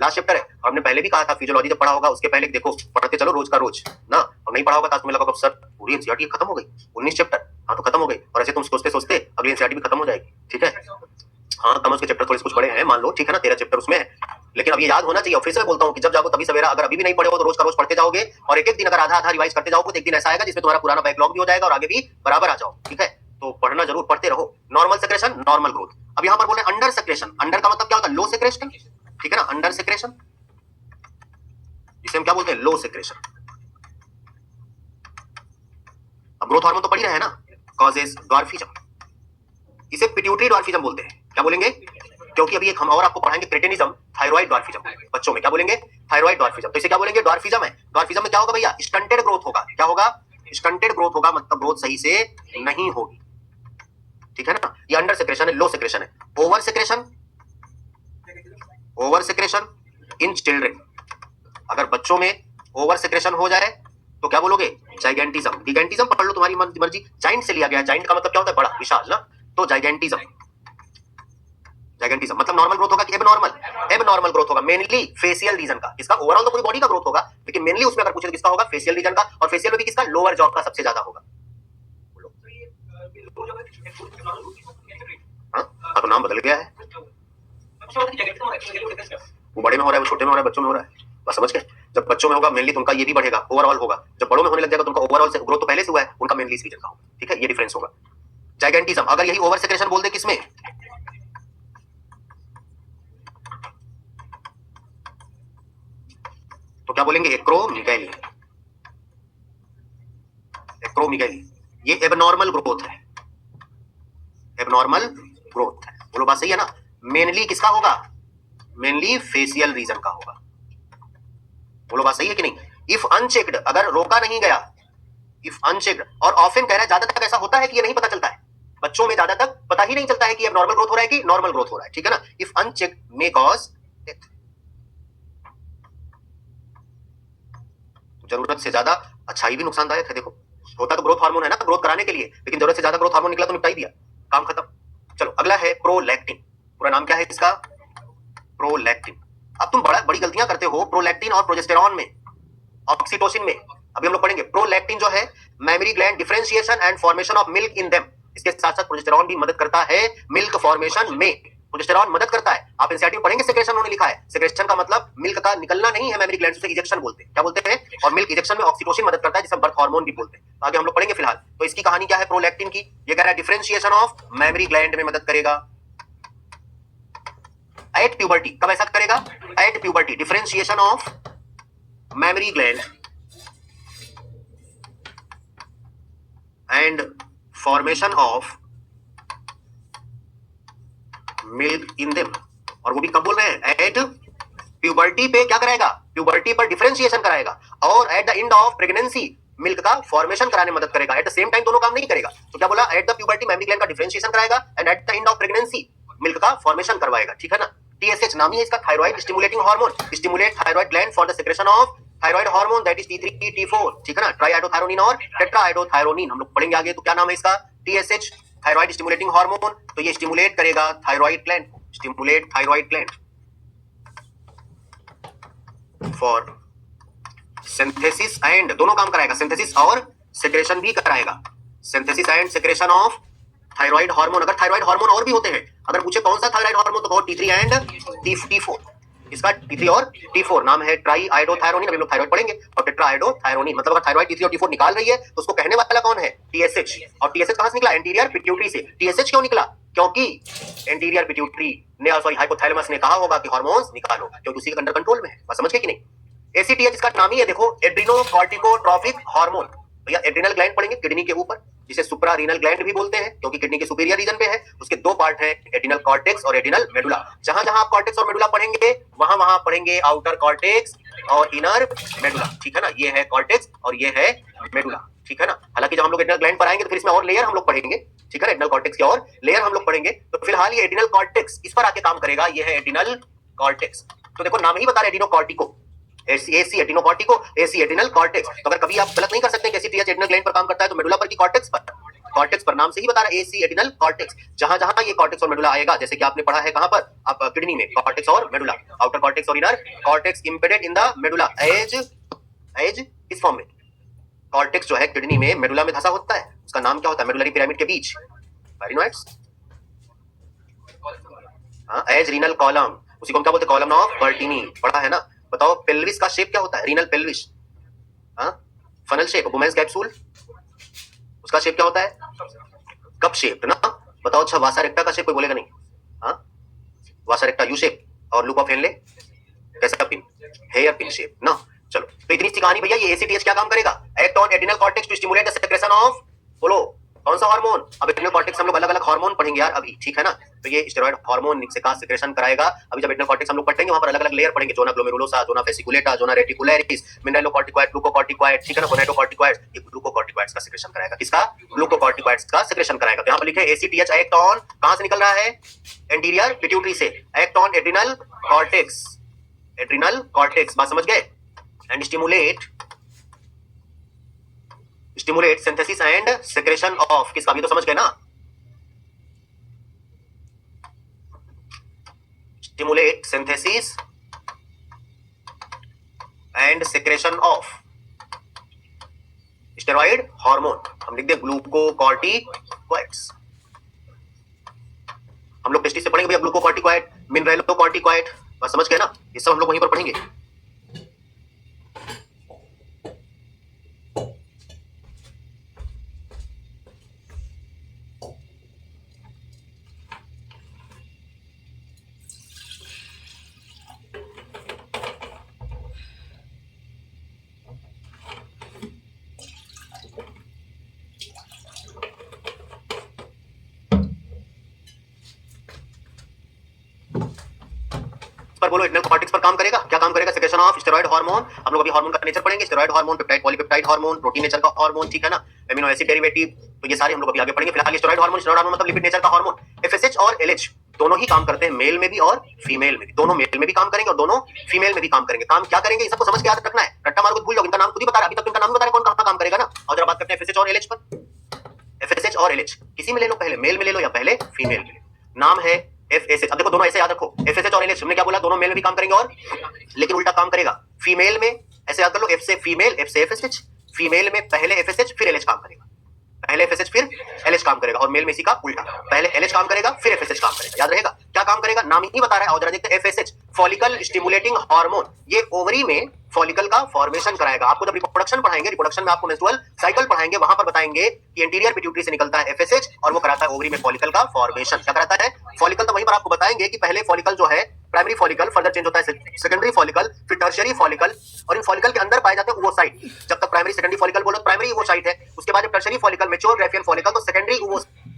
लास्ट चैप्टर है। और हमने पहले भी कहा था फिजियोलॉजी जब पढ़ा होगा उसके पहले देखो पढ़ते चलो रोज का रोज ना, और नहीं पढ़ा होगा तो तुम्हें लगा सर पूरी एनसीईआरटी खत्म हो गई, 19 चैप्टर, हाँ तो खत्म हो गई। और ऐसे तुम सोचते सोचते अगली एनसीईआरटी भी खत्म हो जाएगी, ठीक है? हाँ कम उसके चैप्टर थोड़े कुछ बड़े हैं मान लो, ठीक है ना? 13 चैप्टर उसमें है, लेकिन अब ये याद होना चाहिए। और फिर से बोलता हूँ कि जब जाओ तभी सवेरा, अगर अभी भी नहीं पढ़े हो तो रोज का रोज पढ़ते जाओगे, और एक एक दिन अगर आधा आधा रिवाइज करते जाओगे तो एक दिन ऐसा आएगा जिसमें तुम्हारा पुराना बैकलॉग भी हो जाएगा और आगे भी बराबर आ जाओ, ठीक है? तो पढ़ना जरूर, पढ़ते रहो। Normal secretion, normal growth. अब यहाँ पर बोले अंडर सेक्रेशन, अंडर का मतलब क्या होता है? लो सेक्रेशन, ठीक है ना? अंडर सेक्रेशन, जिसे हम क्या बोलते हैं? लो सेक्रेशन। अब ग्रोथ हार्मोन तो पढ़ ही रहे हैं ना, कॉजेस ड्वार्फिज्म, इसे पिट्यूटरी ड्वार्फिज्म बोलते हैं। क्या बोलेंगे? क्योंकि अभी एक हम और आपको पढ़ाएंगे क्रेटिनिज्म, थायराइड ड्वार्फिज्म। बच्चों में क्या बोलेंगे? Thyroid dwarfism. तो इसे क्या बोलेंगे? ड्वार्फिज्म है। ड्वार्फिज्म में क्या होगा भैया? स्टंटेड ग्रोथ होगा। क्या होगा? स्टंटेड ग्रोथ होगा, मतलब ग्रोथ सही से नहीं होगी, ठीक है ना? ये अंडर सेक्रेशन है, लो सेक्रेशन है। Over secretion, over secretion in children, अगर बच्चों में ओवर सेक्रेशन हो जाए तो क्या बोलोगे? जाइगेंटिज्म। गिगेंटिज्म पढ़ लो तुम्हारी मर्जी, जाइंट से लिया गया। जाइंट का मतलब क्या होता है? बड़ा, विशाल ना, तो जाइगेंटिज्म। जाइगेंटिज्म मतलब नॉर्मल ग्रोथ होगा कि एबनॉर्मल? एबनॉर्मल ग्रोथ होगा, मेनली फेशियल रीजन का। इसका ओवरऑल तो पूरी बॉडी का ग्रोथ होगा, लेकिन मेनली उसमें अगर पूछे तो किसका होगा? फेशियल रीजन का। और फेशियल में भी किसका? लोअर जॉ का सबसे ज्यादा होगा। हाँ तो नाम बदल गया है, वो बड़े में हो रहा है, वो छोटे में हो रहा है, बच्चों में हो रहा है। बस समझ गए? जब बच्चों में होगा मेनली तो उनका ये भी बढ़ेगा, ओवरऑल होगा। जब बड़ों में होने लग जाएगा तो उनका ओवरऑल से ग्रोथ तो पहले से हुआ है, उनका मेनली इस रीजन का होगा, ठीक है? ये डिफरेंस होगा। जाइगेंटिज्म, अगर यही ओवर सेक्रेशन बोल दे किसमें? तो क्या बोलेंगे? एक्रोमेगाली। एक्रोमेगाली ये एबनॉर्मल ग्रोथ है, एबनॉर्मल ग्रोथ है। बोलो बात सही है ना? मेनली किसका होगा? मेनली फेशियल रीजन का होगा। बोलो बात सही है कि नहीं? इफ अनचेक्ड, अगर रोका नहीं गया, इफ अनचेक्ड, और ऑफन कह रहा है ज्यादा तक ऐसा होता है कि ये नहीं पता चलता है, बच्चों में ज्यादा तक पता ही नहीं चलता है कि अब नॉर्मल ग्रोथ हो रहा है कि नॉर्मल ग्रोथ हो रहा है, ठीक है ना? If unchecked may cause death. जरूरत से ज्यादा अच्छाई भी नुकसानदायक है। देखो होता तो ग्रोथ हार्मोन है ना, ग्रोथ कराने के लिए, लेकिन जरूरत से ज्यादा ग्रोथ हार्मोन निकला तो निपटा ही दिया, काम खत्म। चलो अगला है प्रोलैक्टिन। पूरा नाम क्या है इसका? प्रोलैक्टिन। अब तुम बड़ी गलतियां करते हो प्रोलैक्टिन और प्रोजेस्टेरॉन में, ऑक्सीटोसिन में। अभी हम लोग पढ़ेंगे प्रोलैक्टिन जो है mammary gland differentiation and formation of milk in them. इसके साथ साथ प्रोजेस्टेरॉन भी मदद करता है मिल्क फॉर्मेशन में। प्रोजेस्टेरॉन मदद करता है। आप एनसीईआरटी में पढ़ेंगे सेक्रेशन उन्होंने लिखा है। सेक्रेशन का मतलब मिल्क का निकलना नहीं है मैमरी ग्लैंड से, इजेक्शन बोलते हैं। क्या बोलते हैं? और मिल्क इजेक्शन में ऑक्सीटोसिन मदद करता है, जिसे बर्थ हार्मोन भी बोलते हैं। आगे हम लोग पढ़ेंगे फिलहाल। तो इसकी कहानी क्या है प्रोलैक्टिन की? ये कह रहा है डिफरेंशिएशन ऑफ मैमरी ग्लैंड में मदद करेगा एट प्यूबर्टी। कब ऐसा करेगा? At puberty. Differentiation of mammary gland and formation of milk in them. और वो भी कब बोल रहे हैं? एट प्यूबर्टी पे क्या कराएगा? प्यूबर्टी पर डिफरेंशिएशन कराएगा। और at the end of pregnancy milk का फॉर्मेशन कराने में मदद करेगा। एट द सेम टाइम दोनों काम नहीं करेगा। तो क्या बोला? At the puberty mammary gland का डिफरेंशिएशन कराएगा and at the end of pregnancy milk का फॉर्मेशन करवाएगा, ठीक है ना? टीएसएच नाम ही है इसका, thyroid stimulating hormone. Stimulate thyroid gland for the secretion of thyroid hormone that is T3 T4, ठीक है ना? ट्राइआइडोथायरोनिन और टेट्राआइडोथायरोनिन हम लोग पढ़ेंगे आगे। तो क्या नाम है इसका? TSH, thyroid stimulating hormone. तो ये स्टिमुलेट करेगा thyroid gland, stimulate thyroid gland for synthesis and, दोनों काम कराएगा, सिंथेसिस और सेक्रेशन भी कराएगा। Synthesis and secretion of thyroid hormone. अगर थायराइड हार्मोन और भी होते हैं, अगर पूछे कौन सा थायराइड हार्मोन, तो कहो T3 एंड T4। इसका T3 और T4 नाम है ट्राइआइडोथायरोनिन। अभी हम लोग थायराइड पढ़ेंगे। और टेट्राआइडोथायरोनिन मतलब अगर थायराइड T3 और T4 निकाल रही है तो उसको कहने वाला कौन है? TSH। और TSH कहां से निकला? एंटीरियर पिट्यूटरी से। TSH क्यों निकला? क्योंकि एंटीरियर पिट्यूटरी ने, सॉरी हाइपोथैलेमस ने कहा होगा कि हार्मोन्स निकालो, क्योंकि उसी के अंडर कंट्रोल में है। बात समझ गए कि नहीं? ACTH इसका नाम ही है, देखो एड्रिनोकॉर्टिकोट्रोपिक हार्मोन। भैया एड्रिनल ग्लैंड पढ़ेंगे किडनी के ऊपर, जिसे सुप्रारीनल ग्लैंड भी बोलते हैं, क्योंकि किडनी के सुपीरियर रीजन पे है। उसके दो पार्ट हैं, एड्रिनल कॉर्टेक्स और एड्रिनल मेडुला। जहां जहां आप कॉर्टेक्स और मेडुला पढ़ेंगे वहां वहां पढ़ेंगे आउटर कॉर्टेक्स और इनर मेडुला, ठीक है ना? ये है कॉर्टेक्स और ये है मेडुला, ठीक है ना? हालांकि जब हम लोग एड्रिनल ग्लैंड पर आएंगे तो फिर इसमें और लेयर हम लोग पढ़ेंगे, ठीक है ना? एड्रिनल कॉर्टेक्स की और लेयर हम लोग पढ़ेंगे। तो फिलहाल ये एड्रिनल कॉर्टेक्स इस पर आके काम करेगा। ये है एड्रिनल कॉर्टेक्स। तो देखो नाम ही बता रहे एड्रिनोकॉर्टिको, AC एड्रिनोकॉर्टिको, AC एड्रिनल कॉर्टेक्स। तो अगर कभी आप गलत नहीं कर सकते कि ACTH एड्रिनल ग्लैंड पर काम करता है तो मेडुला पर की कॉर्टेक्स पर? कॉर्टेक्स पर, नाम से ही बता रहा है AC एड्रिनल कॉर्टेक्स। जहां जहां ये कॉर्टेक्स और मेडुला आएगा, जैसे कि आपने पढ़ा है कहां पर? आप किडनी में कॉर्टेक्स और मेडुला, आउटर कॉर्टेक्स और inner cortex embedded in the medulla as इस फॉर्म में। कॉर्टेक्स जो है किडनी में मेडुला में धंसा होता है, उसका नाम क्या होता है? मेडुलरी पिरामिड के बीच, पेरिनोइड्स। हां, एज रीनल कॉलम, उसी को क्या बोलते हैं? कॉलम ऑफ बर्टीनी, पढ़ा है ना? बताओ पेल्विस का शेप क्या होता है? रीनल पेल्विस, हाँ, फनल शेप। वुमेन्स कैप्सूल, उसका शेप क्या होता है? कप शेप ना? बताओ। अच्छा वासा रेक्टा का शेप कोई बोलेगा नहीं? हाँ, वासा रेक्टा यू शेप। और लूप ऑफ हेनले कैसा पिन? हेयर पिन शेप ना? चलो तो इतनी सी कहानी भैया। ये ACTH क्या काम करेगा? Act on adrenal cortex to stimulate the secretion of, बोलो कौन सा हार्मोन? अब एड्रिनल कॉर्टेक्स हम लोग अलग अलग हार्मोन पढ़ेंगे यार अभी, ठीक है ना? तो ये स्टेरॉइड हार्मोन का सेक्रेशन कराएगा। अभी जब एड्रिनल कॉर्टेक्स हम लोग पढ़ेंगे वहां पर अलग अलग लेयर पढ़ेंगे, जोना ग्लोमेरुलोसा, जोना वेसिकुलेटा, जोना रेटिकुलरिस, मिनरलोकॉर्टिकॉइड, ग्लूकोकॉर्टिकॉइड, ठीक है ना? गोनाडोकॉर्टिकॉइड। ये ग्लूकोकॉर्टिकॉइड्स का सेक्रेशन कराएगा। किसका? ग्लूकोकॉर्टिकॉइड्स का सेक्रेशन कराएगा। तो यहां पर लिखे ACTH एक्ट ऑन, कहां से निकल रहा है? एंटीरियर पिट्यूटरी से। Act on adrenal cortex, adrenal cortex, बात समझ गए? And stimulate synthesis and secretion of, किसका? भी तो समझ गए ना? Stimulate synthesis and secretion of steroid hormone. हम लिख दे ग्लूकोकॉर्टिकॉइड्स। हम लोग टेस्टी से पढ़ेंगे भैया ग्लूकोकॉर्टिकॉइड, मिनरलोकॉर्टिकॉइड, बस समझ गए ना? ये सब हम लोग वहीं पर पढ़ेंगे। बोलो एड्रिनल कॉर्टेक्स पर काम करेगा। क्या काम करेगा? Secretion of steroid hormone. हम लोग अभी हार्मोन का नेचर पढ़ेंगे, steroid hormone, peptide polypeptide hormone, protein nature का हार्मोन, ठीक है ना, एमिनो एसिड डेरिवेटिव, तो ये सारे हम लोग अभी आगे पढ़ेंगे। फिलहाल स्टेरॉइड हार्मोन मतलब लिपिड नेचर का हार्मोन। एफएसएच और एलएच दोनों ही काम करते हैं, मेल में भी और फीमेल में भी। दोनों मेल में भी काम करेंगे और दोनों फीमेल में भी काम करेंगे। काम क्या करेंगे, सबको समझ के याद रखना है। रट्टा मार को भूल जाओ, इनका नाम खुद ही बता रहा है, अभी तक इनका नाम बता रहा है, कौन कहां काम करेगा ना। और जरा बात करते हैं एफएसएच और एलएच पर। एफएसएच और एलएच किसी में ले लो, पहले मेल में ले लो या पहले फीमेल में ले लो। नाम है एफएसएच। अब देखो दोनों ऐसे याद रखो, एफएसएच और एलएच हमने क्या बोला, दोनों मेल में भी काम करेंगे और लेकिन उल्टा काम करेगा फीमेल में। ऐसे याद कर लो, एफ से फीमेल, एफ से एफएसएच। फीमेल में पहले एफएसएच फिर एलएच काम करेगा, पहले एफएसएच फिर एलएच काम करेगा। और मेल में इसी का उल्टा, पहले एलएच काम करेगा फिर एफएसएच काम करेगा। याद रहेगा क्या काम करेगा, नाम ही बता रहा है। और जरा देखते हैं एफएसएच फॉलिकल स्टिमुलेटिंग हार्मोन, ये ओवरी में फॉलिकल का फॉर्मेशन कराएगा। आपको जब रिप्रोडक्शन पढ़ाएंगे, रिप्रोडक्शन में आपको मेंस्ट्रुअल साइकिल पढ़ाएंगे, वहां पर बताएंगे कि इंटीरियर पिट्यूटरी से निकलता है एफएसएच और वो कराता है ओवरी में फॉलिकल का फॉर्मेशन। क्या कराता है? फॉलिकल। तो वहीं पर आपको बताएंगे कि पहले फॉलिकल जो है प्राइमरी फॉलिकल, फर्दर चेंज होता है सेकेंडरी फॉलिकल, फिर टर्शियरी फॉलिकल, और इन फॉलिकल के अंदर पाए जाते हैं ओवोसाइट। जब तक प्राइमरी सेकेंडरी फॉलिकल बोलो, प्राइमरी ओवोसाइट है। उसके बाद जब tertiary follicle, mature Graafian follicle, तो सेकेंडरी ओवोसाइट।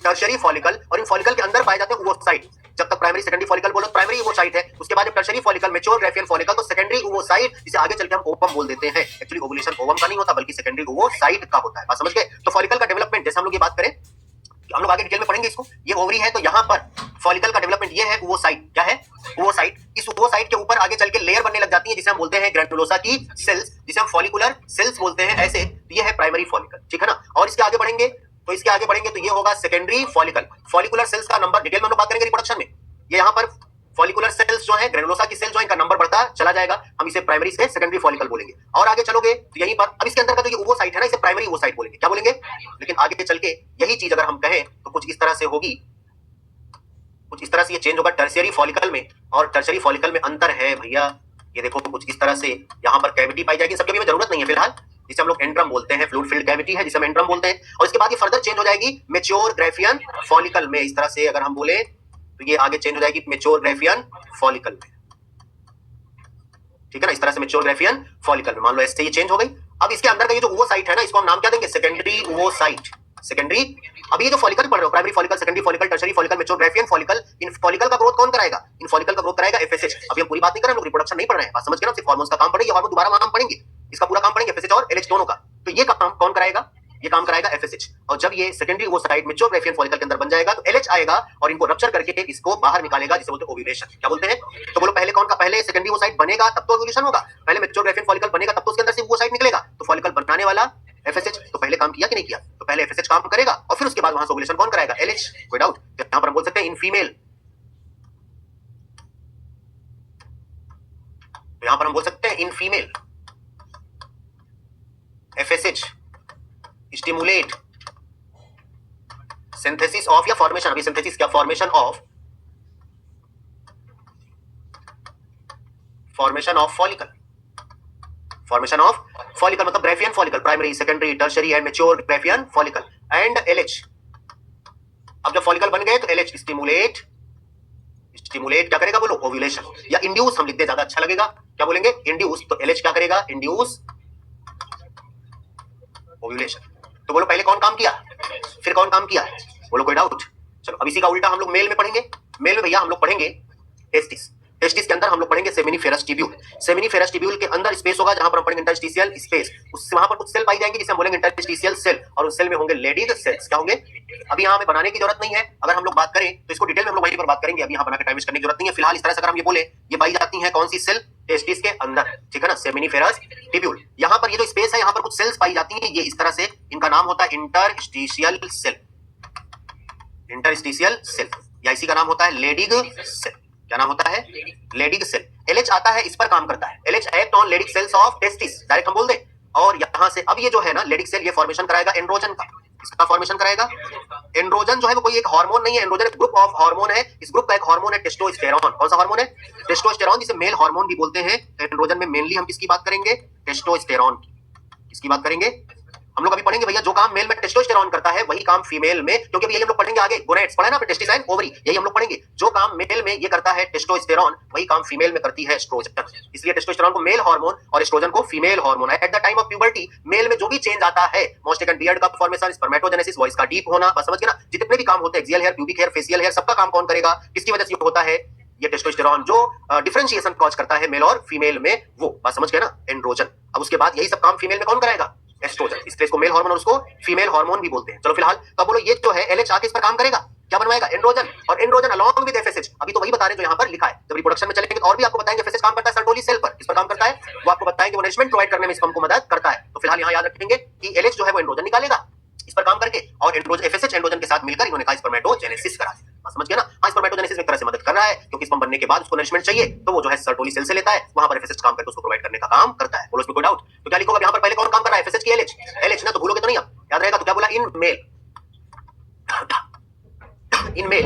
टर्शियरी फॉलिकल, और इन फॉलिकल के अंदर पाए जाते हैं ओवोसाइट। जब तक प्राइमरी सेकेंडरी फॉलिकल बोलो, प्राइमरी ओवोसाइट है। उसके बाद जब tertiary follicle, mature Graafian follicle, तो सेकेंडरी ओवोसाइट, जिसे आगे चल के हम ओवम बोल देते हैं। एक्चुअली ओवुलेशन ओवम का नहीं होता बल्कि सेकेंडरी ओवोसाइट का होता है। बात समझ गए? तो फॉलिकल का डेवलपमेंट, जैसे हम लोग ये बात करें, हम लोग आगे डिटेल में पढ़ेंगे इसको। ये ओवरी है तो यहाँ पर फॉलिकल का डेवलपमेंट ये है ओवोसाइट। क्या है? ओवोसाइट। इस ओवोसाइट के ऊपर आगे चल के लेयर बनने लग जाती है, जिसे हम बोलते हैं ग्रैन्युलोसा की सेल्स, जिसे हम फॉलिकुलर सेल्स बोलते हैं। ऐसे ये है प्राइमरी फॉलिकल, ठीक है ना। और इसके आगे बढ़ेंगे तो ये होगा सेकेंडरी फॉलिकल। फॉलिकुलर सेल्स का नंबर डिटेल में हम लोग बात करेंगे रिप्रोडक्शन में। ये यहाँ पर फॉलिकुलर सेल्स जो है, ग्रैनुलोसा की सेल जो है, इनका नंबर बढ़ता चला जाएगा। हम इसे प्राइमरी से सेकेंडरी फॉलिकल बोलेंगे। और आगे चलोगे तो यहीं पर, अब इसके अंदर का जो ये ओवोसाइट है ना, इसे प्राइमरी ओवोसाइट बोलेंगे। क्या बोलेंगे? लेकिन आगे चल के यही चीज अगर हम कहें तो कुछ इस तरह से होगी, कुछ इस तरह से ये चेंज होगा टर्शियरी फॉलिकल में। और टर्शियरी फॉलिकल में अंतर है भैया, ये देखो कुछ इस तरह से यहाँ पर कैविटी पाई जाएगी। सबके भी जरूरत नहीं है फिलहाल, जिसे हम लोग एंट्रम बोलते हैं, फ्लूइड फिल्ड कैविटी है जिसे हम एंट्रम बोलते हैं। और इसके बाद ये फर्दर चेंज हो जाएगी मैच्योर ग्राफियन फॉलिकल में। इस तरह से अगर हम बोले तो ये आगे चेंज हो जाएगी मैच्योर ग्राफियन फॉलिकल में, ठीक है ना। इस तरह से मैच्योर ग्राफियन फॉलिकल में मान लो ऐसे ये चेंज हो गई। अब इसके अंदर का ये जो ओवोसाइट है ना, इसको हम नाम क्या देंगे? Secondary oocyte. सेकेंडरी। अब ये जो फॉलिकल पढ़ रहे हो, primary follicle, secondary follicle, tertiary follicle, mature Graafian follicle, इन फॉलिकल का ग्रोथ कौन कराएगा? इन फॉलिकल का ग्रोथ कराएगा एफएसएच। अभी हम पूरी बात नहीं कर रहे हैं, हम लोग रिप्रोडक्शन नहीं पढ़ रहे हैं, बात समझ गए ना। सिर्फ हार्मोन्स का काम पढ़ेंगे, हार्मोन दोबारा नाम पढ़ेंगे, इसका पूरा काम पढ़ेंगे, एफएसएच और एलएच दोनों का। तो ये काम कौन कराएगा? ये काम कराएगा एफएसएच। और जब ये सेकेंडरी ओवोसाइट मैच्योर ग्राफियन फॉलिकल के अंदर बन जाएगा तो एलएच आएगा और इनको रप्चर करके इसको बाहर निकालेगा, जिसे बोलते हैं ओव्यूलेशन। क्या बोलते हैं? तो बोलो पहले कौन का? पहले सेकेंडरी ओवोसाइट बनेगा तब तो ओव्यूलेशन होगा। पहले मैच्योर ग्राफियन फॉलिकल बनेगा तब तो उसके अंदर से ओवोसाइट निकलेगा। तो फॉलिकल बनाने वाला एफएसएच। तो पहले काम किया कि नहीं किया? तो पहले एफएसएच काम करेगा और फिर उसके बाद वहां से ओव्यूलेशन कौन कराएगा? एलएच। कोई डाउट? यहां पर हम बोल सकते हैं इन फीमेल, तो यहां पर हम बोल सकते हैं in female FSH stimulate synthesis of या फॉर्मेशन, अभी सिंथेसिस क्या, formation of follicle. Formation of follicle मतलब Graafian follicle, primary, secondary, tertiary and mature Graafian follicle and LH. अब जब फॉलिकल बन गए तो एलएच स्टिमुलेट क्या करेगा? बोलो ओव्यूलेशन, या इंड्यूस हम लिखते ज्यादा अच्छा लगेगा। क्या बोलेंगे? इंड्यूस। तो एलएच क्या करेगा? Induce ovulation. तो बोलो पहले कौन काम किया, फिर कौन काम किया? बोलो कोई डाउट? चलो अब इसी का उल्टा हम लोग मेल में पढ़ेंगे। मेल में भैया हम लोग पढ़ेंगे टेस्टिस। टेस्टिस के अंदर हम लोग पढ़ेंगे सेमिनिफेरस ट्यूब्यूल। सेमिनिफेरस ट्यूब्यूल के अंदर स्पेस होगा जहां पर हम पढ़ेंगे इंटरस्टिशियल स्पेस। उससे वहां पर कुछ सेल पाई जाएंगी जिसे हम बोलेंगे इंटरस्टिशियल सेल, और उस सेल में होंगे लेडीज सेल्स। क्या होंगे? अभी यहां हमें बनाने की जरूरत नहीं है, अगर हम लोग बात करें तो इसको डिटेल में हम लोग वहीं पर बात करेंगे। अभी यहां बनाकर टाइम वेस्ट करने की जरूरत नहीं है। फिलहाल इस तरह से अगर हम ये बोले, ये पाई जाती है कौन सी सेल? टेस्टिस के अंदर, ठीक है ना, सेमिनिफेरस ट्यूब्यूल। यहां पर ये जो स्पेस है, यहां पर कुछ सेल्स पाई जाती हैं, ये इस तरह से, इनका नाम होता है इंटरस्टिशियल सेल। इंटरस्टिशियल सेल, या इसी का नाम होता है लेडिग सेल। क्या नाम होता है? Leydig cell. एलएच आता है, इस पर काम करता है। LH act on Leydig cells of testis, direct हम बोल दे। और यहां से अब ये जो है ना लेडिग सेल, ये फॉर्मेशन कराएगा एंड्रोजन का। इसका फॉर्मेशन कराएगा एंड्रोजन। जो है वो कोई एक हार्मोन नहीं है, एंड्रोजन एक ग्रुप ऑफ हार्मोन है। इस ग्रुप का एक हार्मोन है टेस्टोस्टेरॉन। कौन सा हार्मोन है? टेस्टोस्टेरॉन, जिसे मेल हार्मोन भी बोलते हैं। एंड्रोजन में मेनली हम किसकी बात करेंगे? टेस्टोस्टेरॉन की। किसकी बात करेंगे? हम लोग अभी पढ़ेंगे भैया जो काम मेल में टेस्टोस्टेरोन करता है वही काम फीमेल में, क्योंकि अभी यही हम लोग पढ़ेंगे आगे, गोनेड्स पढ़ा है ना, टेस्टिस एंड ओवरी, यही हम लोग पढ़ेंगे। जो काम मेल में ये करता है टेस्टोस्टेरोन, वही काम फीमेल में करती है एस्ट्रोजन। इसलिए टेस्टोस्टेरोन को मेल हार्मोन और एस्ट्रोजन को फीमेल हार्मोन है। At the time of puberty male में जो भी चेंज आता है, मोस्टेकन बियर्ड का फॉर्मेशन, स्पर्मेटोजेनेसिस, वॉइस का डीप होना, बस समझ गए ना, जितने भी काम होते हैं, axial hair, pubic hair, facial hair, सबका काम कौन करेगा, किसकी वजह से होता है, ये टेस्टोस्टेरोन जो डिफरेंशिएशन कॉज करता है मेल और फीमेल में, वो बात समझ गए ना, एंड्रोजन। अब उसके बाद यही सब काम फीमेल में कौन कराएगा, एस्ट्रोजन। इसलिए इसको मेल हार्मोन और उसको फीमेल हार्मोन भी बोलते हैं। चलो फिलहाल तो बोलो ये जो है एलएच आके इस पर काम करेगा, क्या बनवाएगा, एंड्रोजन, और एंड्रोजन अलोंग विद एफएसएच। अभी तो वही बता रहे जो यहाँ पर लिखा है, जब रिप्रोडक्शन में चलेंगे तो और भी आपको बताएंगे एफएसएच काम करता है सर्टोली सेल पर, इस पर काम करता है, वो आपको बताएंगे, वो नरिशमेंट प्रोवाइड करने में इस को मदद करता है। तो फिलहाल यहाँ याद रखेंगे कि एलएच जो है वो एंड्रोजन निकालेगा इस पर काम करके, और एंड्रोजन एफएसएच एंड्रोजन के साथ मिलकर इन्होंने कहा स्पर्मेटोजेनेसिस करा दिया। समझ गया ना, हाँ स्पर्मेटोजेनेसिस में एक तरह से मदद कर रहा है, क्योंकि स्पर्म बनने के बाद उसको नरिशमेंट चाहिए, तो वो जो है सर्टोली सेल से लेता है, वहां पर एफएसएच काम करके उसको प्रोवाइड करने का काम करता है। बोलो इसमें कोई डाउट? तो क्या लिखोगे यहाँ पर, पहले कौन काम कर रहा है, एफएसएच की एलएच, एलएच ना, तो भूलोगे तो नहीं, आप याद रहेगा। तो क्या बोला, in male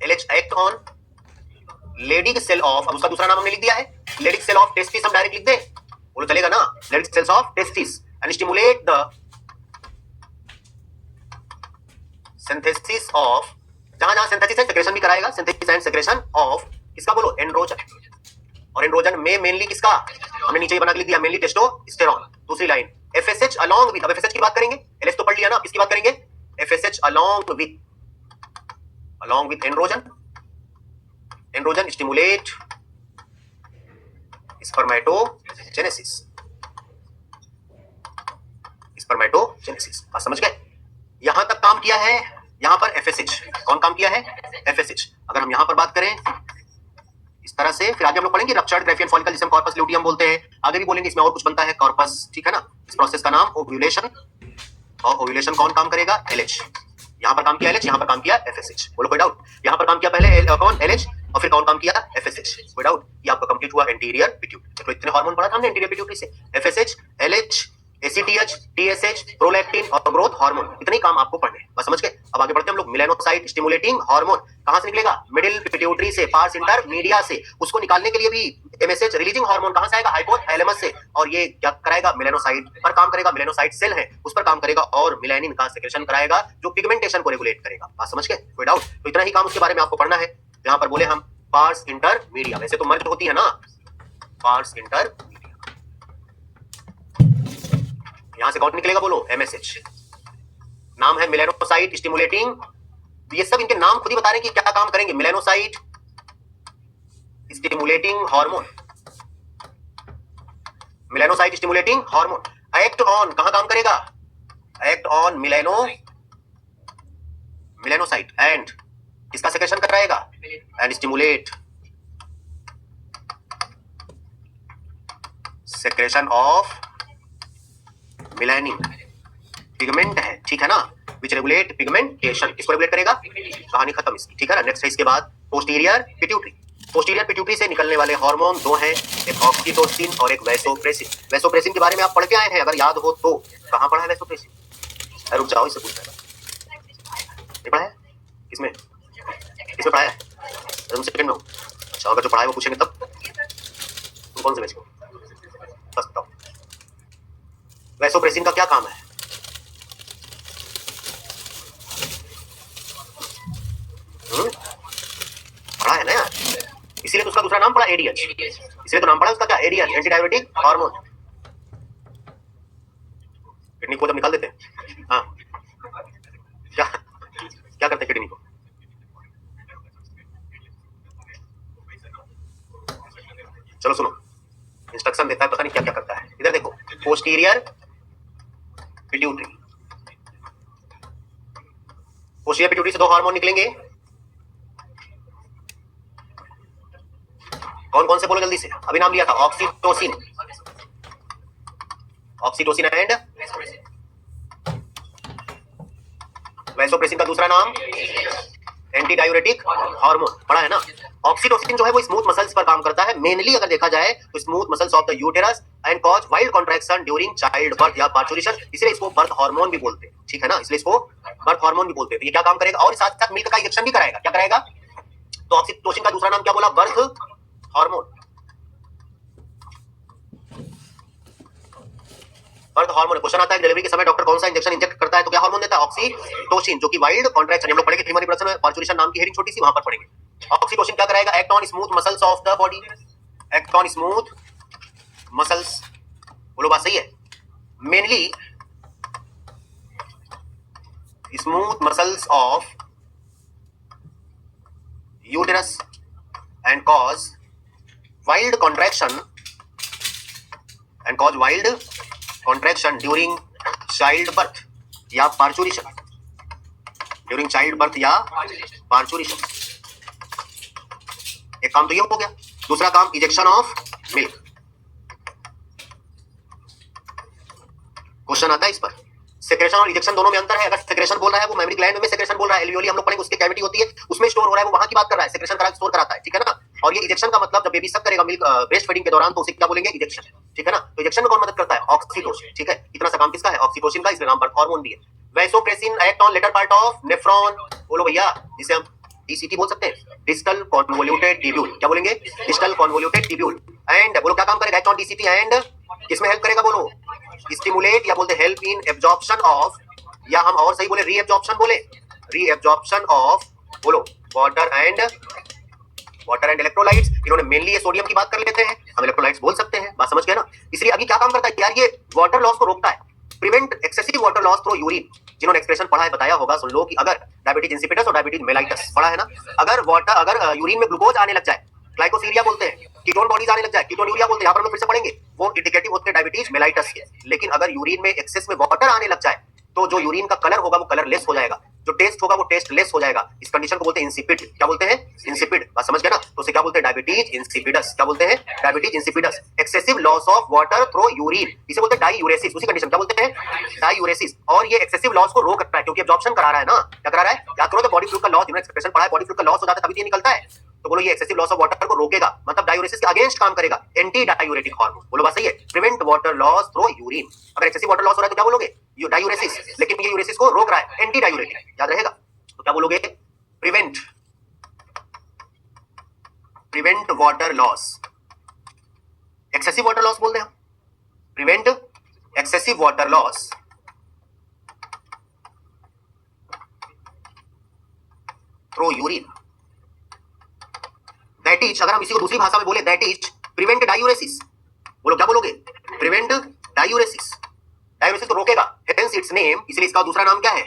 LH act on Leydig cell of, अब उसका दूसरा नाम हमने लिख दिया है, लेडिक सेल ऑफ टेस्टिस, हम डायरेक्ट लिख दे, बोलो चलेगा ना, Leydig cells of testis, and stimulate the synthesis of, जहां जहां सिंथेसिस है सेक्रेशन भी कराएगा, सिंथेसिस एंड सेक्रेशन ऑफ किसका, बोलो एंड्रोजन। और एंड्रोजन में मेनली किसका, हमने नीचे ही बना के लिख दिया, मेनली टेस्टोस्टेरोन। दूसरी लाइन एफएसएच अलोंग विद, अब एफएसएच की बात करेंगे, एलएच तो पढ़ लिया ना, किसकी बात करेंगे, FSH along with androgen, androgen stimulate spermatogenesis, spermatogenesis, बात समझ गए। यहां तक काम किया है, यहां पर एफएसएच, कौन काम किया है, एफएसएच। अगर हम यहां पर बात करें इस तरह से, फिर आगे हम लोग पढ़ेंगे रप्चर्ड ग्राफियन फॉलिकल, जिसे हम कॉर्पस ल्यूटियम बोलते हैं, आगे भी बोलेंगे, इसमें और कुछ बनता है कॉर्पस, ठीक है ना। इस प्रोसेस का नाम ओव्यूलेशन, और ओव्यूलेशन कौन काम करेगा, एलएच। यहां पर काम किया एलएच, यहां पर काम किया एफएसएच, बोलो कोई डाउट? यहां पर काम किया पहले कौन, एलएच, और फिर कौन काम किया, एफएसएच, कोई डाउट? ये आपका कंप्लीट हुआ एंटीरियर पिट्यूटरी। तो इतने हार्मोन पढ़ा था हमने एंटीरियर पिट्यूटरी से, FSH, LH, ACTH, TSH, prolactin और ग्रोथ हार्मोन, इतने ही काम आपको पढ़ने हैं, बस समझ गए। अब आगे बढ़ते हैं हम लोग, मेलानोसाइट स्टिमुलेटिंग हार्मोन कहां से निकलेगा, मिडिल पिट्यूटरी से, पार्स इंटरमीडिया से। उसको निकालने के लिए भी एमएसएच रिलीजिंग हार्मोन कहां से आएगा, हाइपोथैलेमस से, और ये क्या कराएगा, मेलानोसाइट पर काम करेगा, मेलानोसाइट सेल है उस पर काम करेगा, और मेलानिन का सेक्रेशन कराएगा जो पिगमेंटेशन को रेगुलेट करेगा, बात समझ गए, कोई डाउट? तो इतना ही काम उसके बारे में आपको पढ़ना है। यहां पर बोले हम पार्स इंटरमीडिया, वैसे तो मर्ज होती है ना, पार्स इंटर, यहां से कौन निकलेगा, बोलो एमएसएच, नाम है मेलानोसाइट स्टिमुलेटिंग, ये सब इनके नाम खुद ही बता रहे हैं कि क्या काम करेंगे, melanocyte stimulating hormone, melanocyte stimulating hormone, act on, कहां काम करेगा, एक्ट ऑन मेलानोसाइट, एंड किसका सेक्रेशन कराएगा, and stimulate secretion of melanin, pigment है, ठीक है ना, विच रेगुलेट पिगमेंटेशन, किसको रेगुलेट करेगा, कहानी खत्म इसकी, ठीक है ना। नेक्स्ट है इसके बाद पोस्टीरियर पिट्यूटरी, पोस्टीरियर पिट्यूटरी से निकलने वाले हार्मोन दो हैं, एक ऑक्सीटोसिन और एक वैसोप्रेसिन। वैसोप्रेसिन के बारे में आप पढ़ के आए हैं, अगर याद हो तो, कहां पढ़ा है वैसोप्रेसिन, रुक जाओ इससे पूछना नहीं पढ़ा है, किसमें पढ़ा है, सेकंड में। अच्छा अगर जो पढ़ा है वो पूछेंगे तब, तुम कौन से बैच को, बस बताओ वैसोप्रेसिन का क्या काम है, पढ़ा है ना यार, इसीलिए तो उसका दूसरा नाम पड़ा एडीएच, इसलिए तो नाम पड़ा उसका क्या, ADH, anti diabetic hormone. Kidney को जब निकाल देते हैं, हाँ क्या करते हैं किडनी को, चलो सुनो, इंस्ट्रक्शन देता है, पता नहीं क्या क्या करता है। इधर देखो, पोस्टीरियर पिट्यूटरी, पोस्टीरियर पिट्यूटरी से दो हार्मोन निकलेंगे, कौन कौन से बोलो जल्दी से, अभी नाम लिया था, ऑक्सीटोसिन, ऑक्सीटोसिन एंड वैसोप्रेसिन का दूसरा नाम एंटी डायूरेटिक हार्मोन, पढ़ा है ना। ऑक्सीटोसिन जो है वो स्मूथ मसल्स पर काम करता है, मेनली अगर देखा जाए तो smooth muscles of the uterus and cause wild contraction during child birth या पार्चुरेशन, इसलिए इसको बर्थ हार्मोन भी बोलते हैं, ठीक है ना, इसलिए इसको बर्थ हार्मोन भी बोलते हैं। तो ये क्या काम करेगा, और साथ साथ मिल्क का इंजेक्शन भी कराएगा, क्या कराएगा, तो ऑक्सीटोसिन का दूसरा नाम क्या बोला, birth hormone. Birth hormone. Question आता है डिलीवरी के समय डॉक्टर कौन सा इंजेक्शन इंजेक्ट करता है, तो क्या हार्मोन देता है? ऑक्सीटोसिन, जो कि वाइल्ड कॉन्ट्रैक्शन, हम लोग पढ़ेंगे ह्यूमन रिप्रोडक्शन में, पार्चुरेशन नाम की हेडिंग छोटी सी वहां पर पढ़ेंगे। ऑक्सीटोसिन क्या कराएगा? Act on smooth muscles of the body, act on smooth muscles, बोलो बात सही है, mainly smooth muscles of uterus and cause wild contraction during child birth या पार्चुरेशन, ड्यूरिंग चाइल्ड बर्थ या पार्चुरेशन। एक काम तो ये हो गया। दूसरा काम इजेक्शन ऑफ मिल्क। क्वेश्चन आता है इस पर, सेक्रेशन और इजेक्शन दोनों में अंतर है। अगर सेक्रेशन बोल रहा है वो मेमोरी ग्लैंड में सेक्रेशन बोल रहा है, एल्वियोली हम लोग पढ़ेंगे उसकी कैविटी होती है उसमें स्टोर हो रहा है, वो वहां की बात कर रहा है, सेक्रेशन करा स्टोर कराता है, ठीक है ना। और ये इजेक्शन का मतलब जब बेबी सक करेगा मिल्क ब्रेस्ट फीडिंग के दौरान तो उसे क्या बोलेंगे? इजेक्शन, ठीक है ना। तो इजेक्शन में कौन मदद करता है? ऑक्सीटोसिन, ठीक है। इतना सा काम किसका है? ऑक्सीटोसिन का, इसलिए नाम बर्थ हार्मोन भी है। Vasopressin act on later part of nephron, बोलो भैया, जिसे हम डीसीटी बोल सकते हैं, डिस्टल कॉन्वोल्यूटेड ट्यूब्यूल, क्या बोलेंगे? Distal convoluted tubule. एंड बोलो क्या काम करेगा? एक्ट ऑन डीसीटी एंड किसमें हेल्प करेगा? बोलो स्टिमुलेट, या बोलते हेल्प इन एब्जॉर्प्शन ऑफ, या हम और सही बोले रीएब्जॉर्प्शन, बोले रीएब्जॉर्प्शन ऑफ, बोलो वाटर एंड इलेक्ट्रोलाइट्स। इन्होंने मेनली ये सोडियम की बात कर लेते हैं, हम इलेक्ट्रोलाइट्स बोल सकते हैं, बात समझ गए ना। इसलिए अभी क्या काम करता है यार? ये वाटर लॉस को रोकता है, prevent excessive water loss through urine. जिन्होंने एक्सप्रेशन पढ़ा है बताया होगा, सुन लो कि अगर डायबिटीज इंसिपिडस और डायबिटीज मेलाइटस पढ़ा है ना, अगर यूरिन में ग्लूकोज आने लग जाए, ग्लाइकोसीरिया बोलते हैं, कीटोन बॉडीज आने लग जाए, कीटोन्यूरिया बोलते हैं, यहाँ पर हम लोग फिर से पढ़ेंगे, वो इंडिकेटिव होते हैं डायबिटीज मेलाइटस के। लेकिन अगर यूरिन में एक्सेस में वाटर आने लग जाए तो जो यूरिन का कलर होगा वो कलरलेस हो जाएगा, जो टेस्ट होगा वो टेस्टलेस हो जाएगा। इस कंडीशन को बोलते हैं इंसिपिड। क्या बोलते हैं? इंसिपिड, बात समझ गए ना। तो उसे क्या बोलते हैं? Diabetes insipidus. क्या बोलते हैं? Diabetes insipidus. Excessive loss of water through urine, इसे बोलते हैं डाईयूरेसिस। उसी कंडीशन क्या बोलते हैं? डाईयूरेसिस। और ये एक्सेसिव लॉस को रोक रहा है क्योंकि एब्जॉर्प्शन करा रहा है ना। क्या करा रहा है? याद करो तो बॉडी फ्लूइड का लॉस, जिन्होंने एक्सप्रेशन पढ़ा है, बॉडी फ्लूइड का लॉस हो जाता है तभी ये निकलता है। तो बोलो ये एक्सेसिव लॉस ऑफ वाटर को रोकेगा, मतलब डायूरेसिस के अगेंस्ट काम करेगा, एंटी डायूरेटिक हार्मोन। बोलो बात सही है, prevent water loss through urine. अगर एक्सेसिव वाटर लॉस हो रहा है तो क्या बोलोगे? डायूरेसिस, लेकिन ये यूरेसिस को रोक रहा है, एंटी डायूरेटिक, याद रहेगा। तो क्या बोलोगे? Prevent water loss, excessive water loss बोलते हैं हम, prevent excessive water loss through urine. That is, अगर हम इसी को दूसरी भाषा में बोले, दैट इज प्रिवेंट डायूरेसिस। बोलो क्या बोलोगे? Prevent diuresis. डायूरेसिस को रोकेगा, हेंस इट्स नेम, इसलिए इसका दूसरा नाम क्या है?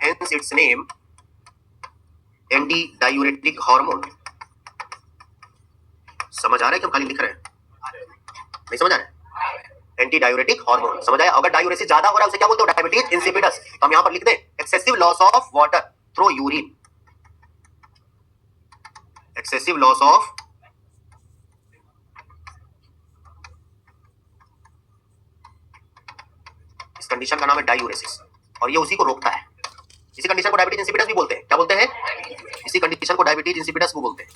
Hence it's name anti diuretic hormone. समझ आ रहा है कि हम खाली लिख रहे हैं? नहीं समझ आ रहा है? एंटी डायूरेटिक हार्मोन, समझ आया? अगर डायूरेसिस ज्यादा हो रहा है उसे क्या बोलते हो? Diabetes insipidus. तो हम यहां पर लिख दें excessive loss of water through urine, excessive loss of इस कंडीशन का नाम है डायूरेसिस, और ये उसी को रोकता है। इसी कंडीशन को डायबिटीज इंसिपिडस भी बोलते हैं। क्या बोलते हैं? इसी कंडीशन को डायबिटीज इंसिपिडस भी बोलते हैं,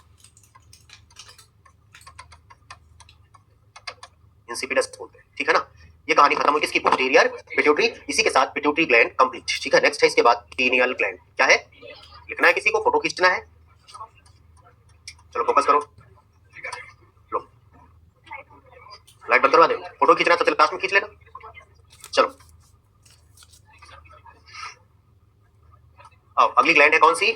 इंसिपिडस बोलते हैं, ठीक है ना। ये कहानी खत्म हुई किसकी? Posterior pituitary. इसी के साथ पिट्यूटरी ग्लैंड कंप्लीट, ठीक है। नेक्स्ट है इसके बाद पीनियल ग्लैंड। क्या है? लिखना है किसी को, फोटो खींचना है। चलो फोकस करो, लो लाइट बंद करवा दे, फोटो खींचना तो चलो क्लास में खींच लेना। चलो अब अगली ग्लैंड है कौन सी?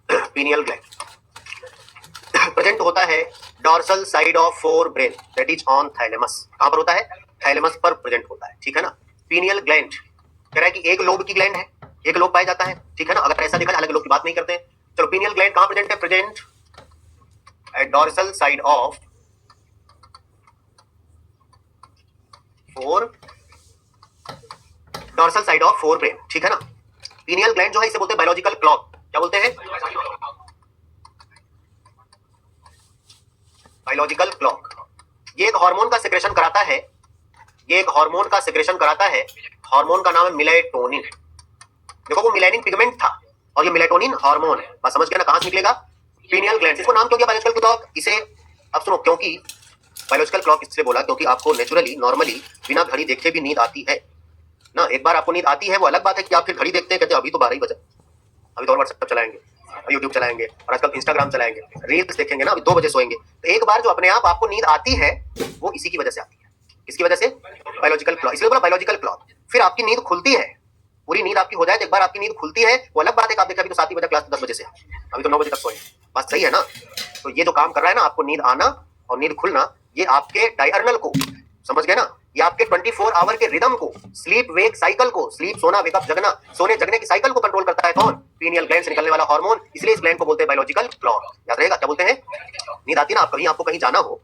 Pineal gland. प्रेजेंट होता है dorsal side of fore brain, that is on thalamus. कहां पर होता है? थैलेमस पर प्रेजेंट होता है, ठीक है ना। पीनियल ग्लैंड कह रहा है कि एक लोब की ग्लैंड है, एक लोब पाया जाता है, ठीक है ना। अगर ऐसा देखा जाए, हालांकि लोब की बात नहीं करते हैं। चलो पीनियल ग्लैंड कहां प्रेजेंट है? Present at dorsal side of four, dorsal side of fore brain, ठीक है ना। पीनियल ग्लैंड जो है इसे बोलते हैं बायोलॉजिकल क्लॉक। क्या बोलते हैं? Biological clock. ये एक हार्मोन का सेक्रेशन कराता है, ये एक हार्मोन का सेक्रेशन कराता है। हार्मोन का नाम है मेलेटोनिन। देखो वो मेलानिन पिगमेंट था और ये मेलेटोनिन हार्मोन है, बस समझ गया ना। कहां से निकलेगा? Pineal gland. इसको नाम क्यों दिया बायोलॉजिकल क्लॉक? इसे अब सुनो, क्योंकि बायोलॉजिकल क्लॉक इसलिए बोला क्योंकि आपको नेचुरली नॉर्मली बिना घड़ी देखे भी नींद आती है ना। एक बार आपको नींद आती है वो अलग बात है कि आप फिर घड़ी देखते हैं, कहते हैं अभी तो 12 ही बजा, अभी तो और व्हाट्सएप चलाएंगे, यूट्यूब चलाएंगे और आजकल इंस्टाग्राम चलाएंगे, रील्स देखेंगे ना, अभी 2 बजे सोएंगे, तो एक बार जो अपने आप आपको नींद आती है वो इसी की वजह से आती है। किसकी वजह से? बायोलॉजिकल क्लॉक, इसलिए बोला बायोलॉजिकल क्लॉक। फिर आपकी नींद खुलती है, पूरी नींद आपकी हो जाए तो एक बार आपकी नींद खुलती है, वो अलग बात है कि आप देखा अभी तो 7 ही बजे क्लास 10 बजे से, अभी तो 9 बजे तक सोए, बात सही है ना? तो ये जो काम कर रहा है ना आपको नींद आना और नींद खुलना, ये आपके डायर्नल को, समझ गए ना, ये आपके 24 आवर के रिदम को, स्लीप वेक साइकिल को, स्लीप सोना वेकअप जगना, सोने जगने की साइकिल को कंट्रोल करता है कौन? पीनियल ग्लैंड से निकलने वाला हार्मोन, इसलिए इस ग्लैंड को बोलते हैं बायोलॉजिकल क्लॉक। याद रहेगा क्या बोलते हैं? नींद आती है ना, आप कहीं आपको कहीं जाना हो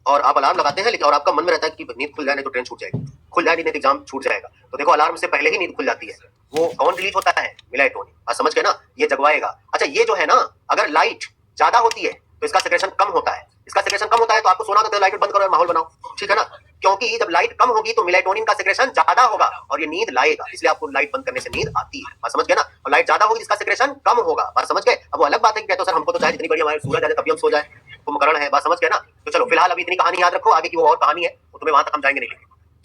और आप अलार्म लगाते हैं, लेकिन और आपका मन में रहता है कि नींद खुल जाए नहीं तो ट्रेन छूट जाएगी, खुल जाए नहीं तो एग्जाम छूट जाएगा, तो देखो अलार्म से पहले ही नींद खुल जाती है, वो कौन रिलीज होता है? मेलाटोनिन। बात समझ गए ना? ये जगवाएगा। अच्छा ये जो है ना, अगर लाइट ज्यादा होती है तो इसका सेक्रेशन कम होता है, इसका सेक्रेशन कम होता है तो आपको सोना तो लाइट बंद करो और माहौल बनाओ, ठीक है ना? क्योंकि जब लाइट कम होगी तो मेलाटोनिन का सेक्रेशन ज्यादा होगा और ये नींद लाएगा, इसलिए आपको लाइट बंद करने से नींद आती है। बात समझ गए ना? और लाइट ज्यादा होगी इसका सेक्रेशन कम होगा। बात समझ गए? अब वो अलग बात है कि कहते हो सर हमको तो चाहे जितनी बड़ी हमारे सूरज आ जाए तभी हम सो जाए, कुंभकर्ण है। बात समझ गए ना? तो चलो फिलहाल अभी इतनी कहानी याद रखो, आगे की वो और कहानी है, वो तुम्हें वहां तक हम जाएंगे नहीं।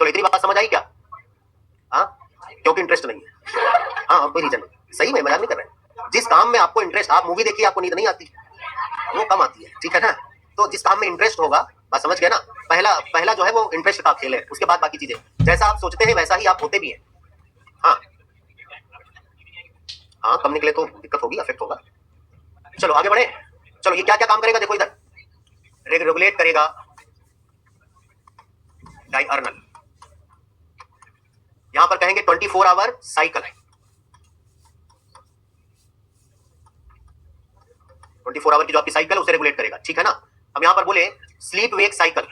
चलो इतनी बात समझ आई क्या? हाँ, क्योंकि इंटरेस्ट नहीं है। हाँ, कोई रीजन नहीं, सही में मजाक नहीं कर रहे। जिस काम में आपको इंटरेस्ट, आप मूवी देखिए आपको नींद नहीं आती, वो कम आती है, ठीक है ना? तो जिस काम में इंटरेस्ट होगा, बात समझ गए ना? पहला जो है वो इंटरेस्ट का खेल है, उसके बाद बाकी चीजें। जैसा आप सोचते हैं वैसा ही आप होते भी हैं। हाँ हाँ, कम निकले तो दिक्कत होगी, अफेक्ट होगा। चलो आगे बढ़े। चलो ये क्या क्या काम करेगा देखो इधर, रेगुलेट करेगा डायर्नल, यहां पर कहेंगे 24 आवर साइकिल है, 24 आवर की जो आपकी साइकिल है उसे रेगुलेट करेगा, ठीक है ना? अब यहां पर बोले स्लीप वेक साइकिल,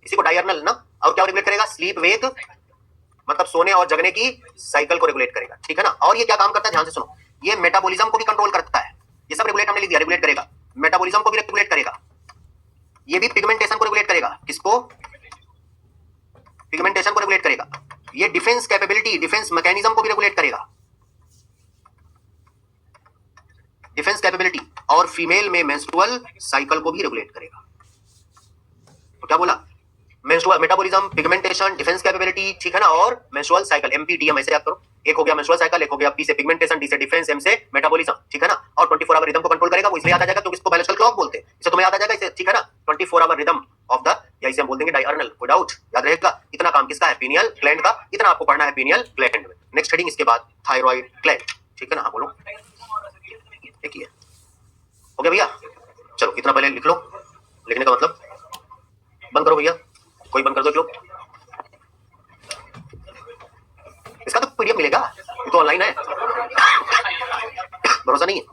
इसी को डायर्नल ना, और क्या रेगुलेट करेगा? स्लीप वेक मतलब सोने और जगने की साइकिल को रेगुलेट करेगा, ठीक है ना? और ये क्या काम करता है ध्यान से सुनो, ये मेटाबॉलिज्म को भी कंट्रोल करता है, ये सब रेगुलेट हमने लिख दिया, रेगुलेट करेगा, मेटाबॉलिज्म को भी रेगुलेट करेगा, ये भी पिगमेंटेशन को रेगुलेट करेगा, किसको? पिगमेंटेशन को रेगुलेट करेगा, ये डिफेंस कैपेबिलिटी, डिफेंस मैकेनिज्म को भी रेगुलेट करेगा, डिफेंस कैपेबिलिटी, और फीमेल में मेंस्ट्रुअल साइकिल को भी रेगुलेट करेगा। तो क्या बोला? Menstrual, metabolism, pigmentation, defence capability, ठीक है ना? और मेंस्ट्रुअल साइकिल, एमपीडीएम ऐसे याद करो, एक हो गया मेंस्ट्रुअल साइकिल, एक हो गया पी से पिगमेंटेशन, डी से डिफेंस, एम से मेटाबॉलिज्म, ठीक है ना? और 24 आवर रिदम को कंट्रोल करेगा, वो इसलिए याद आ जाएगा क्योंकि इसको बायोलॉजिकल क्लॉक बोलते हैं, इसे तुम्हें याद आ जाएगा इसे, ठीक है ना? 24 आवर रिदम ऑफ द, या इसे हम बोल देंगे डायर्नल, कोई डाउट? याद रहेगा। इतना काम किसका है? पीनियल ग्लैंड का, इतना आपको पढ़ना है पीनियल ग्लैंड में। नेक्स्ट हेडिंग इसके बाद थायराइड ग्लैंड, ठीक है ना? हाँ बोलो, एक ही है, हो गया भैया? चलो कितना पहले लिख लो, लिखने का मतलब बंद करो भैया, कोई बंद कर दो लोग, इसका तो पीडीएफ मिलेगा, ये तो ऑनलाइन है, भरोसा नहीं है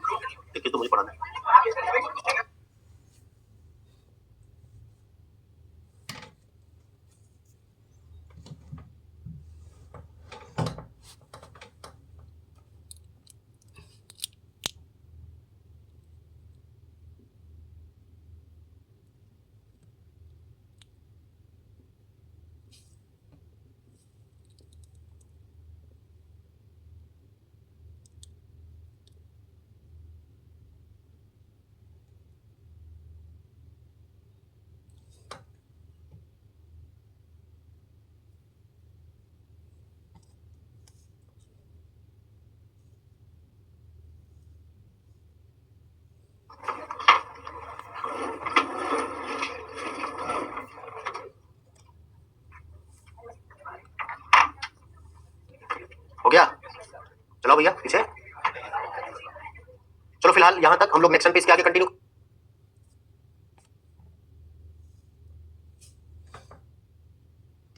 लेकिन तो मुझे पढ़ाना है। हो गया? चलो भैया पीछे, चलो फिलहाल यहां तक हम लोग नेक्स्ट पेज के आगे कंटिन्यू